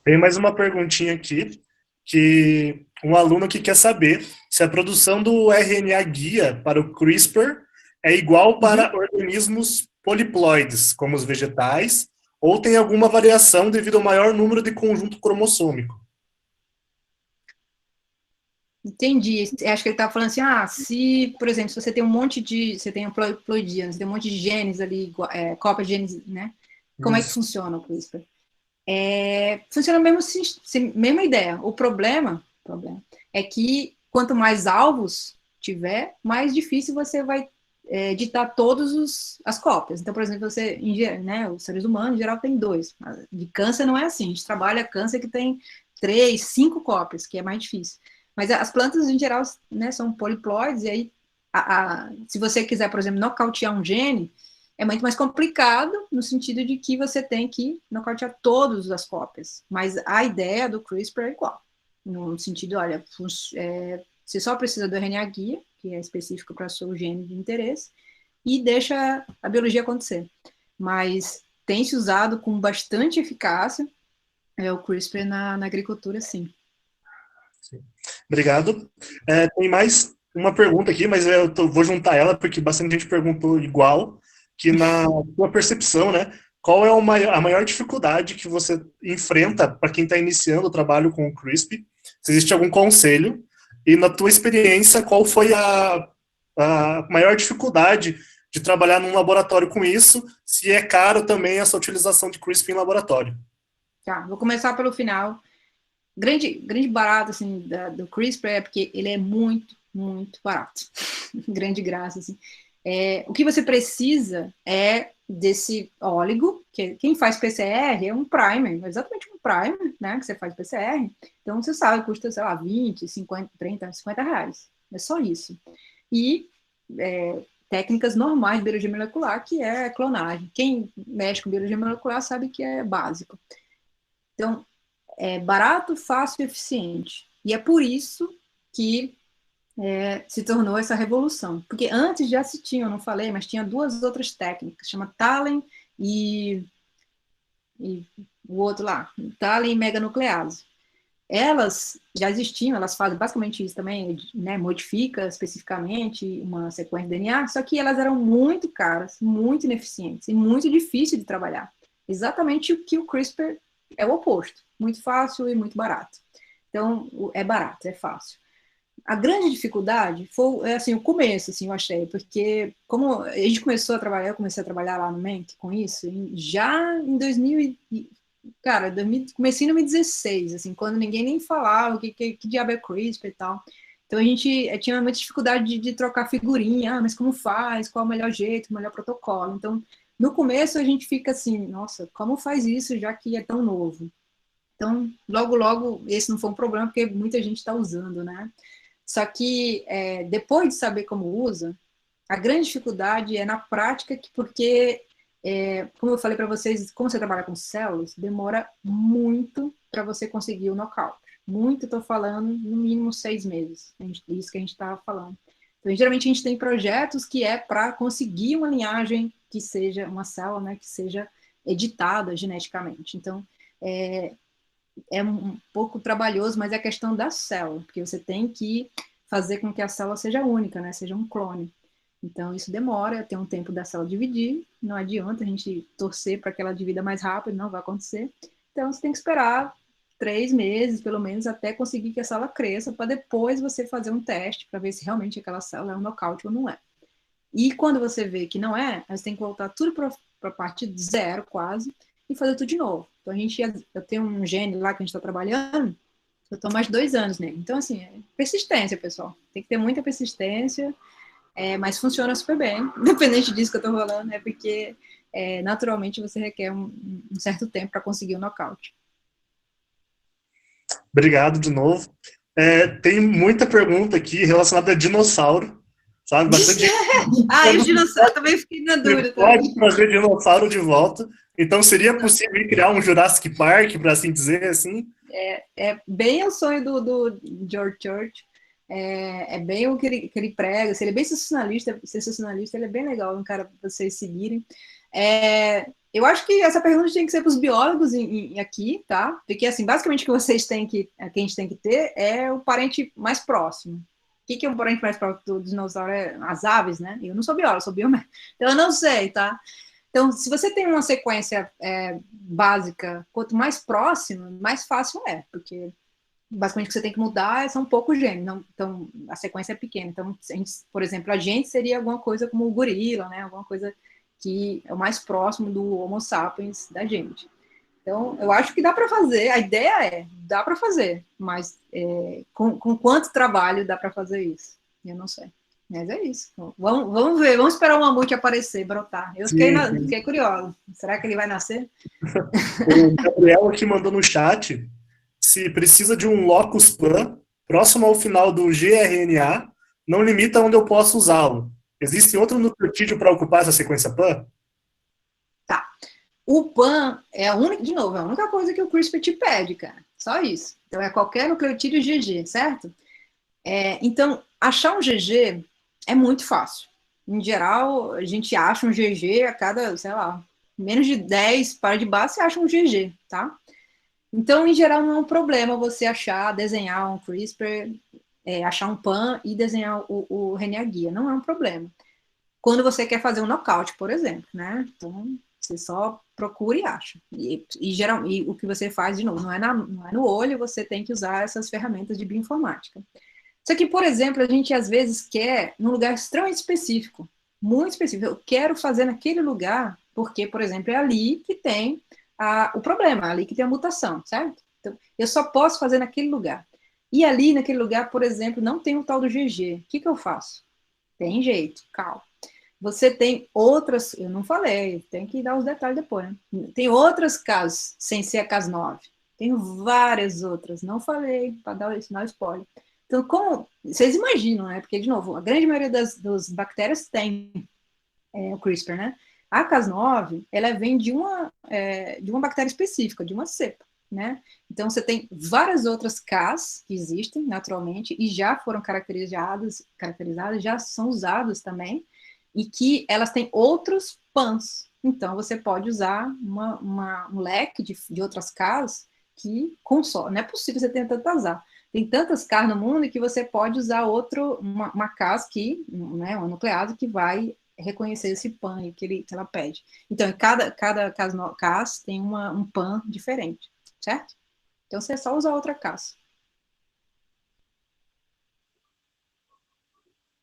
Tem mais uma perguntinha aqui, que um aluno que quer saber se a produção do RNA guia para o CRISPR é igual para organismos poliploides, como os vegetais, ou tem alguma variação devido ao maior número de conjunto cromossômico? Entendi. Acho que ele estava falando assim, se, por exemplo, se você tem um monte de, você tem um ploidiano, você tem um monte de genes ali, cópia de genes, né? Como é que Isso. funciona o CRISPR? Funciona mesmo, mesma ideia. O problema é que quanto mais alvos tiver, mais difícil você vai editar todas as cópias. Então, por exemplo, você, né, os seres humanos, em geral, tem 2. De câncer não é assim. A gente trabalha câncer que tem 3, 5 cópias, que é mais difícil. Mas as plantas, em geral, né, são poliploides, e aí, se você quiser, por exemplo, nocautear um gene, é muito mais complicado, no sentido de que você tem que nocautear todas as cópias. Mas a ideia do CRISPR é igual. No sentido, olha, você só precisa do RNA guia, que é específico para o seu gene de interesse, e deixa a biologia acontecer. Mas tem se usado com bastante eficácia o CRISPR na agricultura, sim. Obrigado. Tem mais uma pergunta aqui, mas vou juntar ela, porque bastante gente perguntou igual, que na sua percepção, né, qual é a maior dificuldade que você enfrenta para quem está iniciando o trabalho com o CRISPR? Se existe algum conselho? E na tua experiência, qual foi a maior dificuldade de trabalhar num laboratório com isso? Se é caro também essa utilização de CRISPR em laboratório? Tá, vou começar pelo final. Grande barato, assim, do CRISPR é porque ele é muito, muito barato. Grande graça, assim. O que você precisa é desse óligo, que quem faz PCR é um primer, exatamente um primer, né, que você faz PCR. Então, você sabe, custa, sei lá, 20, 50, 30, 50 reais. É só isso. E técnicas normais de biologia molecular, que é clonagem. Quem mexe com biologia molecular sabe que é básico. Então, é barato, fácil e eficiente. E é por isso que se tornou essa revolução. Porque antes já se tinha, eu não falei, mas tinha 2 outras técnicas, chama Talem e o outro lá, Talem e meganuclease. Elas já existiam, elas fazem basicamente isso também, né, modifica especificamente uma sequência de DNA, só que elas eram muito caras, muito ineficientes e muito difíceis de trabalhar. Exatamente o que o CRISPR é o oposto, muito fácil e muito barato. Então, é barato, é fácil. A grande dificuldade foi, assim, o começo, assim, eu achei, porque como a gente começou a trabalhar, eu comecei a trabalhar lá no Menk com isso, já em 2000 cara, comecei em 2016, assim, quando ninguém nem falava que diabo é CRISPR e tal. Então a gente tinha muita dificuldade de trocar figurinha, mas como faz, qual é o melhor jeito, o melhor protocolo. Então, no começo a gente fica assim, nossa, como faz isso já que é tão novo? Então, logo, esse não foi um problema, porque muita gente está usando, né? Só que depois de saber como usa, a grande dificuldade é na prática, porque, como eu falei para vocês, como você trabalha com células, demora muito para você conseguir o knockout. Muito, estou falando, no mínimo 6 meses. Isso que a gente estava falando. Então, geralmente a gente tem projetos que é para conseguir uma linhagem que seja uma célula, né, que seja editada geneticamente. Então, é um pouco trabalhoso, mas é a questão da célula, porque você tem que fazer com que a célula seja única, né? Seja um clone. Então, isso demora, tem um tempo da célula dividir, não adianta a gente torcer para que ela divida mais rápido, não vai acontecer. Então, você tem que esperar 3 meses, pelo menos, até conseguir que a célula cresça, para depois você fazer um teste, para ver se realmente aquela célula é um nocaute ou não é. E quando você vê que não é, você tem que voltar tudo para a parte de zero, quase, e fazer tudo de novo. Então, eu tenho um gene lá que a gente está trabalhando, eu estou mais de 2 anos nele. Então, assim, persistência, pessoal. Tem que ter muita persistência, mas funciona super bem, independente disso que eu estou falando, é porque naturalmente você requer um certo tempo para conseguir o nocaute. Obrigado de novo. Tem muita pergunta aqui relacionada a dinossauro, sabe? Bastante gente. E os dinossauros, também fiquei na dúvida. Pode trazer dinossauro de volta. Então, seria possível criar um Jurassic Park, para assim dizer, assim? É bem o sonho do George Church. É bem o que ele prega. Se ele é bem sensacionalista, ele é bem legal, um cara para vocês seguirem. Eu acho que essa pergunta tem que ser para os biólogos aqui, tá? Porque, assim, basicamente o que vocês têm que a gente tem que ter é o parente mais próximo. O que é um parente mais próximo do dinossauro? As aves, né? Eu não sou biólogo, sou biomédico. Então, eu não sei, tá? Então, se você tem uma sequência básica, quanto mais próxima, mais fácil é, porque basicamente o que você tem que mudar são poucos genes, não, então a sequência é pequena. Então, por exemplo, a gente seria alguma coisa como o gorila, né? Alguma coisa que é o mais próximo do Homo sapiens da gente. Então, eu acho que dá para fazer, a ideia dá para fazer, mas com quanto trabalho dá para fazer isso? Eu não sei. Mas é isso. Vamos ver, vamos esperar o mamute aparecer, brotar. Eu fiquei curiosa. Será que ele vai nascer? O Gabriel aqui mandou no chat se precisa de um locus pan próximo ao final do gRNA, não limita onde eu posso usá-lo. Existe outro nucleotídeo para ocupar essa sequência pan? Tá. O PAN é a única, de novo, é a única coisa que o CRISPR te pede, cara. Só isso. Então, é qualquer nucleotídeo GG, certo? Então, achar um GG é muito fácil. Em geral, a gente acha um GG a cada, sei lá, menos de 10 para de base, você acha um GG, tá? Então, em geral, não é um problema você desenhar um CRISPR, achar um PAN e desenhar o RNA guia. Não é um problema. Quando você quer fazer um knockout, por exemplo, né? Então, você só procura e acha. E o que você faz, de novo, não é no olho, você tem que usar essas ferramentas de bioinformática. Só que, por exemplo, a gente às vezes quer num lugar extremamente específico, muito específico. Eu quero fazer naquele lugar, porque, por exemplo, é ali que tem o problema, ali que tem a mutação, certo? Então, eu só posso fazer naquele lugar. E ali, naquele lugar, por exemplo, não tem o tal do GG. O que eu faço? Tem jeito, calma. Você tem outras, eu não falei, tem que dar os detalhes depois, né? Tem outras casas, sem ser a Cas9. Tem várias outras, não falei, para dar spoiler. Então, como vocês imaginam, né? Porque, de novo, a grande maioria das bactérias tem o CRISPR, né? A Cas9, ela vem de uma bactéria específica, de uma cepa, né? Então, você tem várias outras Cas que existem naturalmente e já foram caracterizadas, já são usadas também, e que elas têm outros PANs. Então, você pode usar um leque de outras Cas que consome. Não é possível você ter tanta azar. Tem tantas CAS no mundo que você pode usar uma CAS né, uma nuclease que vai reconhecer esse PAN que ela pede. Então, cada CAS tem um PAN diferente, certo? Então, você só usa outra CAS.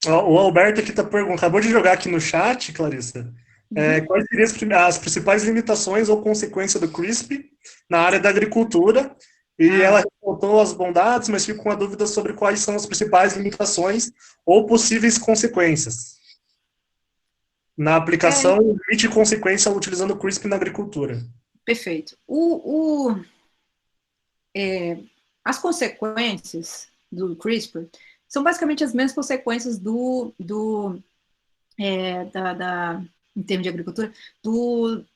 O Alberto aqui acabou de jogar aqui no chat, Clarissa, quais seriam as principais limitações ou consequências do CRISPR na área da agricultura? E ela ressaltou as bondades, mas fica com a dúvida sobre quais são as principais limitações ou possíveis consequências na aplicação, limite e consequência utilizando o CRISPR na agricultura. Perfeito. As consequências do CRISPR são basicamente as mesmas consequências em termos de agricultura, como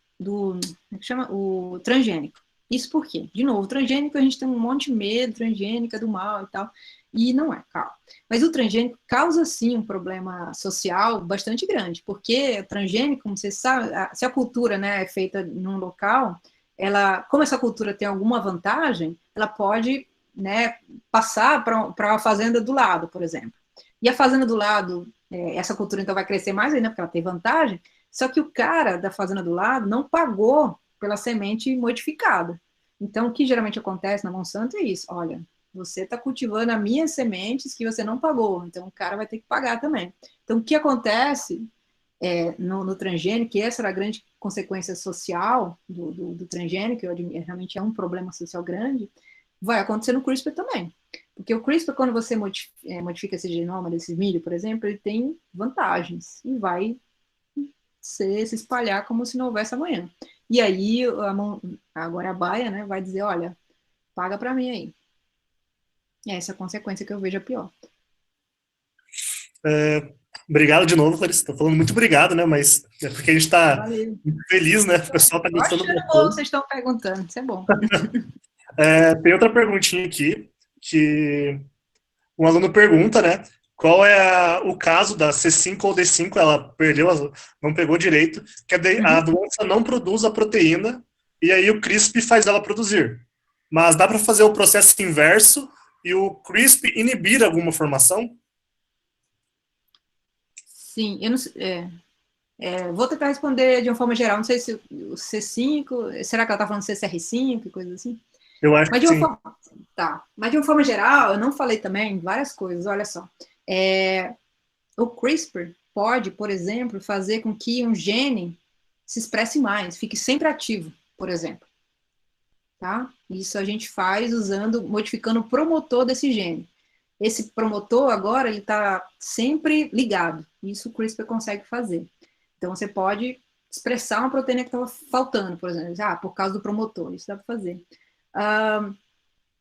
é que chama? O transgênico. Isso por quê? De novo, o transgênico a gente tem um monte de medo, transgênica do mal e tal, e não é, calma. Mas o transgênico causa, sim, um problema social bastante grande, porque o transgênico, como você sabe, se a cultura, né, é feita num local, como essa cultura tem alguma vantagem, ela pode, né, passar para a fazenda do lado, por exemplo. E a fazenda do lado, essa cultura então vai crescer mais ainda, porque ela tem vantagem, só que o cara da fazenda do lado não pagou pela semente modificada. Então, o que geralmente acontece na Monsanto é isso: olha, você está cultivando as minhas sementes que você não pagou, então o cara vai ter que pagar também. Então, o que acontece no transgênico, que essa era a grande consequência social do transgênico, que realmente é um problema social grande, vai acontecer no CRISPR também. Porque o CRISPR, quando você modifica esse genoma desse milho, por exemplo, ele tem vantagens e vai se espalhar como se não houvesse amanhã. E aí agora a Baia, né, vai dizer, olha, paga para mim aí. Essa é a consequência que eu vejo a pior. Obrigado de novo, Clarice. Estou falando muito obrigado, né? Mas é porque a gente está muito feliz, né? O pessoal está gostando muito. Vocês estão perguntando, isso é bom. Tem outra perguntinha aqui, que um aluno pergunta, né? Qual é o caso da C5 ou D5, ela não pegou direito, que a doença não produz a proteína, e aí o CRISPR faz ela produzir. Mas dá para fazer o processo inverso e o CRISPR inibir alguma formação? Sim, eu não sei. Vou tentar responder de uma forma geral. Não sei se o C5, será que ela está falando CCR5 e coisa assim? Eu acho Mas que de uma sim. forma, tá. Mas de uma forma geral, eu não falei também várias coisas, olha só. O CRISPR pode, por exemplo, fazer com que um gene se expresse mais, fique sempre ativo, por exemplo. Tá? Isso a gente faz modificando o promotor desse gene. Esse promotor agora ele está sempre ligado. Isso o CRISPR consegue fazer. Então você pode expressar uma proteína que estava faltando, por exemplo, por causa do promotor. Isso dá para fazer.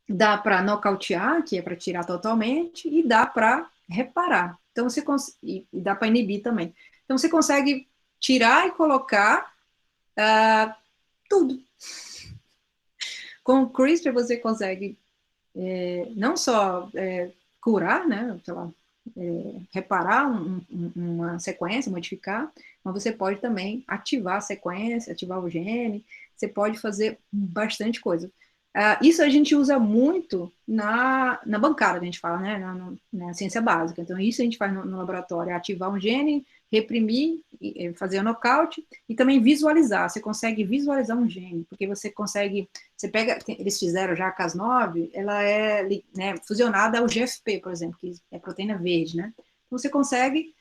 Dá para nocautear, que é para tirar totalmente, e dá para reparar. Então e dá para inibir também. Então você consegue tirar e colocar tudo. Com o CRISPR você consegue não só curar, né, sei lá, reparar uma sequência, modificar, mas você pode também ativar a sequência, ativar o gene, você pode fazer bastante coisa. Isso a gente usa muito na bancada, a gente fala, né, na ciência básica. Então, isso a gente faz no laboratório, ativar um gene, reprimir, fazer o nocaute e também visualizar. Você consegue visualizar um gene, porque você consegue, eles fizeram já a Cas9, ela é, né, fusionada ao GFP, por exemplo, que é proteína verde, né? Então, você consegue,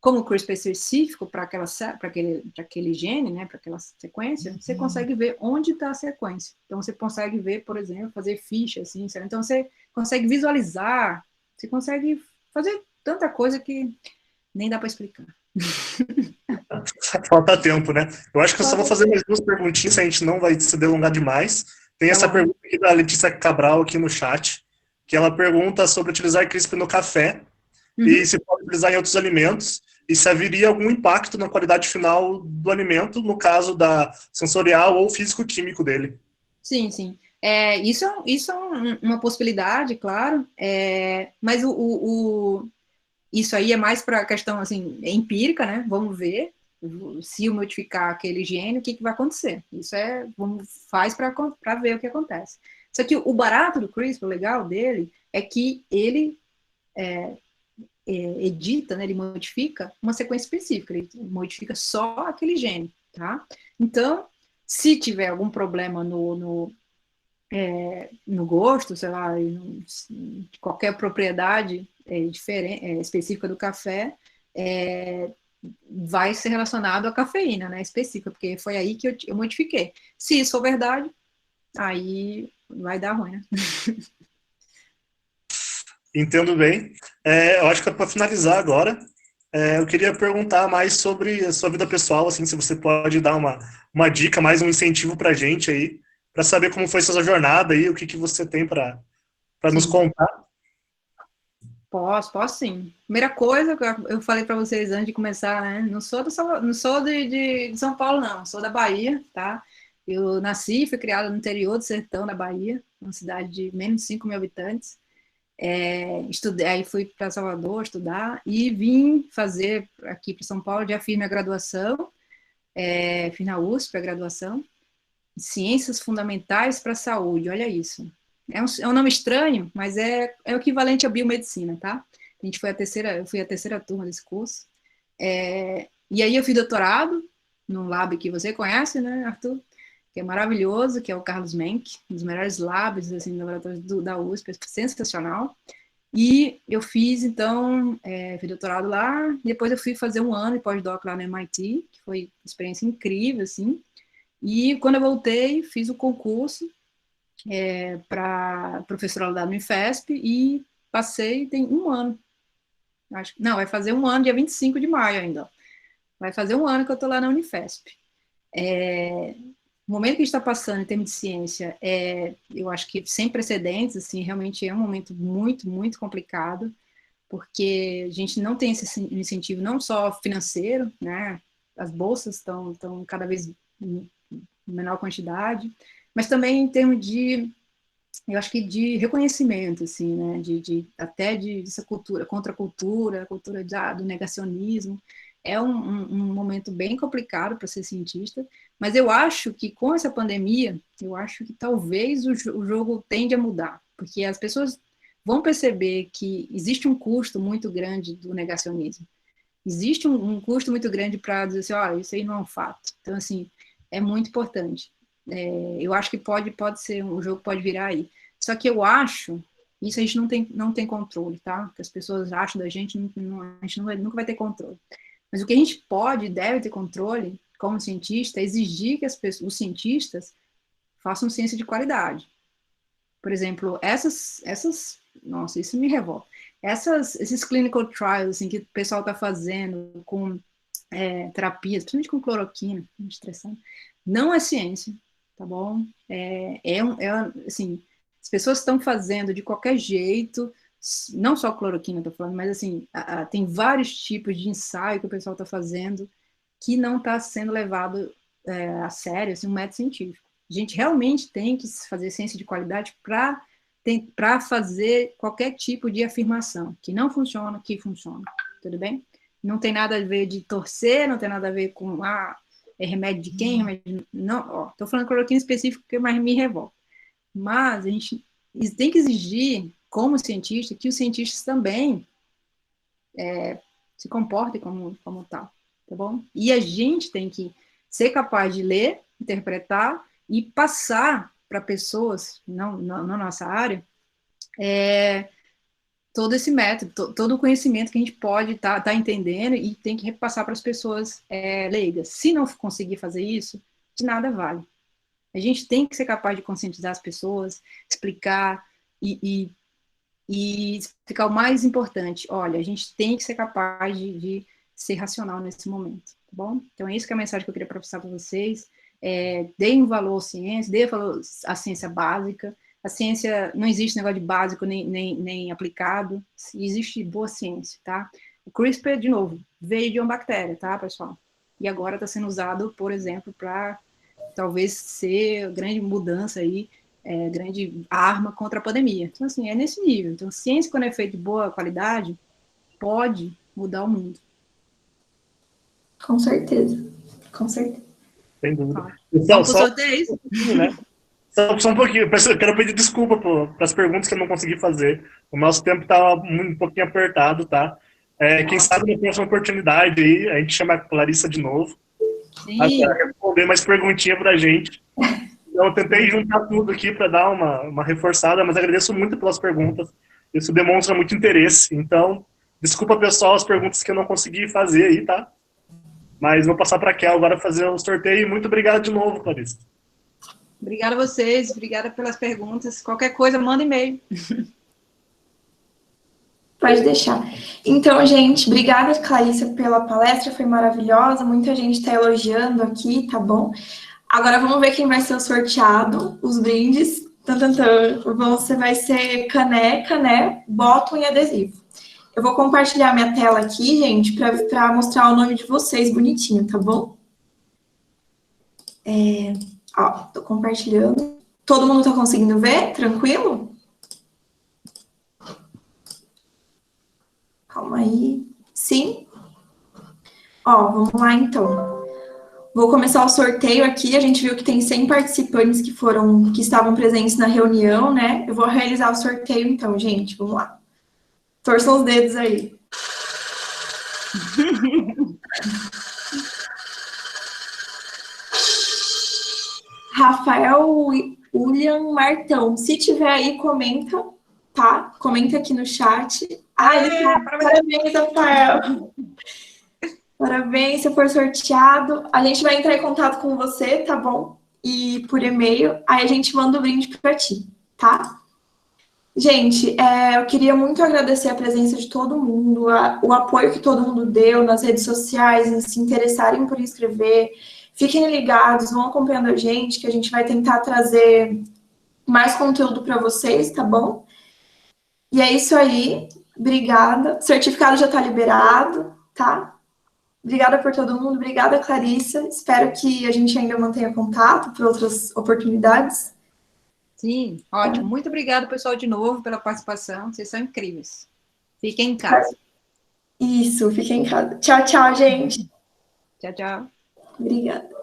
como o CRISPR é específico para aquele gene, né, para aquela sequência, você consegue ver onde está a sequência. Então, você consegue ver, por exemplo, fazer ficha, assim, sabe? Então, você consegue visualizar, você consegue fazer tanta coisa que nem dá para explicar. Falta tempo, né? Eu acho que eu só vou fazer mais duas perguntinhas, a gente não vai se delongar demais. Tem essa pergunta aqui da Letícia Cabral aqui no chat, que ela pergunta sobre utilizar CRISPR no café e se pode utilizar em outros alimentos e se haveria algum impacto na qualidade final do alimento, no caso da sensorial ou físico-químico dele. Sim, sim. Isso é uma possibilidade, claro, mas isso aí é mais para a questão assim, empírica, né? Vamos ver se eu modificar aquele gene, o que vai acontecer. Isso faz para ver o que acontece. Só que o barato do CRISPR, o legal dele, é que ele edita, né, ele modifica uma sequência específica, ele modifica só aquele gene, tá? Então, se tiver algum problema no gosto, sei lá, qualquer propriedade específica do café, vai ser relacionado à cafeína, né, específica, porque foi aí que eu modifiquei. Se isso for verdade, aí vai dar ruim, né? Entendo bem. Eu acho que para finalizar agora, eu queria perguntar mais sobre a sua vida pessoal, assim, se você pode dar uma dica, mais um incentivo para a gente aí, para saber como foi sua jornada aí, o que você tem para nos contar. Posso sim. Primeira coisa que eu falei para vocês antes de começar, né? Não sou de São Paulo, não. Sou da Bahia, tá? Eu nasci e fui criada no interior do sertão da Bahia, uma cidade de menos de 5 mil habitantes. Estudei, aí fui para Salvador estudar e vim fazer aqui para São Paulo, já fiz minha graduação, fiz na USP a graduação, Ciências Fundamentais para a Saúde, olha isso. É um nome estranho, mas é o equivalente à biomedicina, tá? Eu fui a terceira turma desse curso. E aí eu fiz doutorado num lab que você conhece, né, Arthur? Que é maravilhoso, que é o Carlos Menck, um dos melhores labs assim, laboratórios da USP, sensacional. E eu fiz, então, fiz doutorado lá, e depois eu fui fazer um ano de pós-doc lá no MIT, que foi uma experiência incrível, assim. E quando eu voltei, fiz o concurso para professora lá no Unifesp e passei, tem um ano. Não, vai fazer um ano, dia 25 de maio ainda. Vai fazer um ano que eu estou lá na Unifesp. O momento que a gente está passando em termos de ciência eu acho que sem precedentes, assim, realmente é um momento muito, muito complicado, porque a gente não tem esse incentivo não só financeiro, né? As bolsas estão cada vez em menor quantidade, mas também em termos eu acho que de reconhecimento, assim, né, até dessa cultura, a cultura do negacionismo, é um momento bem complicado para ser cientista, mas eu acho que com essa pandemia, eu acho que talvez o jogo tende a mudar, porque as pessoas vão perceber que existe um custo muito grande do negacionismo, existe um custo muito grande para dizer assim, olha, isso aí não é um fato, então, assim, é muito importante. Eu acho que pode ser, o jogo pode virar aí. Só que eu acho, isso a gente não tem controle, tá? O que as pessoas acham da gente, a gente nunca vai ter controle. Mas o que a gente pode e deve ter controle, como cientista, é exigir que os cientistas façam ciência de qualidade. Por exemplo, nossa, isso me revolta. Esses clinical trials assim, que o pessoal está fazendo com terapias, principalmente com cloroquina, estressante, não é ciência, tá bom? Assim, as pessoas estão fazendo de qualquer jeito, não só cloroquina, estou falando, mas assim, tem vários tipos de ensaio que o pessoal está fazendo que não está sendo levado a sério, assim, um método científico. A gente realmente tem que fazer ciência de qualidade para fazer qualquer tipo de afirmação, que não funciona, que funciona, tudo bem? Não tem nada a ver de torcer, não tem nada a ver com remédio de quem, remédio... Não, estou falando cloroquina específico, porque mais me revolta. Mas a gente tem que exigir, como cientista, que os cientistas também se comportem como tal, tá bom? E a gente tem que ser capaz de ler, interpretar e passar para pessoas, não na nossa área, todo esse método, todo o conhecimento que a gente pode tá entendendo e tem que repassar para as pessoas leigas. Se não conseguir fazer isso, de nada vale. A gente tem que ser capaz de conscientizar as pessoas, explicar e explicar o mais importante. Olha, a gente tem que ser capaz de ser racional nesse momento, tá bom? Então, é isso que é a mensagem que eu queria passar para vocês. Deem um valor à ciência, deem valor à ciência básica. A ciência, não existe negócio de básico nem aplicado, existe boa ciência, tá? O CRISPR, de novo, veio de uma bactéria, tá, pessoal? E agora está sendo usado, por exemplo, para talvez ser grande mudança aí, grande arma contra a pandemia. Então, assim, é nesse nível. Então, ciência, quando é feita de boa qualidade, pode mudar o mundo. Com certeza. Com certeza. Sem dúvida. Vamos pro sorteio? Né? Só um pouquinho. Eu quero pedir desculpa para as perguntas que eu não consegui fazer. O nosso tempo estava um pouquinho apertado, tá? Quem sabe na próxima oportunidade aí, a gente chama a Clarissa de novo. Sim. Para responder mais perguntinha para a gente. Então, eu tentei juntar tudo aqui para dar uma reforçada, mas agradeço muito pelas perguntas. Isso demonstra muito interesse. Então, desculpa, pessoal, as perguntas que eu não consegui fazer aí, tá? Mas vou passar para a Kel agora fazer o sorteio. Muito obrigado de novo, Clarissa. Obrigada a vocês, obrigada pelas perguntas. Qualquer coisa, manda e-mail. Pode deixar. Então, gente, obrigada, Clarissa, pela palestra, foi maravilhosa. Muita gente está elogiando aqui, tá bom? Agora vamos ver quem vai ser o sorteado, os brindes. Você vai ser caneca, né? Bottom e adesivo. Eu vou compartilhar minha tela aqui, gente, para mostrar o nome de vocês bonitinho, tá bom? Tô compartilhando. Todo mundo tá conseguindo ver? Tranquilo? Calma aí. Sim? Vamos lá, então. Vou começar o sorteio aqui. A gente viu que tem 100 participantes que estavam presentes na reunião, né? Eu vou realizar o sorteio, então, gente. Vamos lá. Torçam os dedos aí. Rafael William Martão. Se tiver aí, comenta, tá? Comenta aqui no chat. Parabéns, Rafael. Parabéns, você foi sorteado. A gente vai entrar em contato com você, tá bom? E por e-mail, aí a gente manda o brinde para ti, tá? Gente, eu queria muito agradecer a presença de todo mundo, o apoio que todo mundo deu nas redes sociais, em se interessarem por inscrever. Fiquem ligados, vão acompanhando a gente, que a gente vai tentar trazer mais conteúdo para vocês, tá bom? E é isso aí. Obrigada. O certificado já está liberado, tá? Obrigada por todo mundo. Obrigada, Clarissa. Espero que a gente ainda mantenha contato por outras oportunidades. Sim, ótimo. Muito obrigada, pessoal, de novo, pela participação. Vocês são incríveis. Fiquem em casa. Isso, fiquem em casa. Tchau, tchau, gente. Tchau, tchau. Obrigada.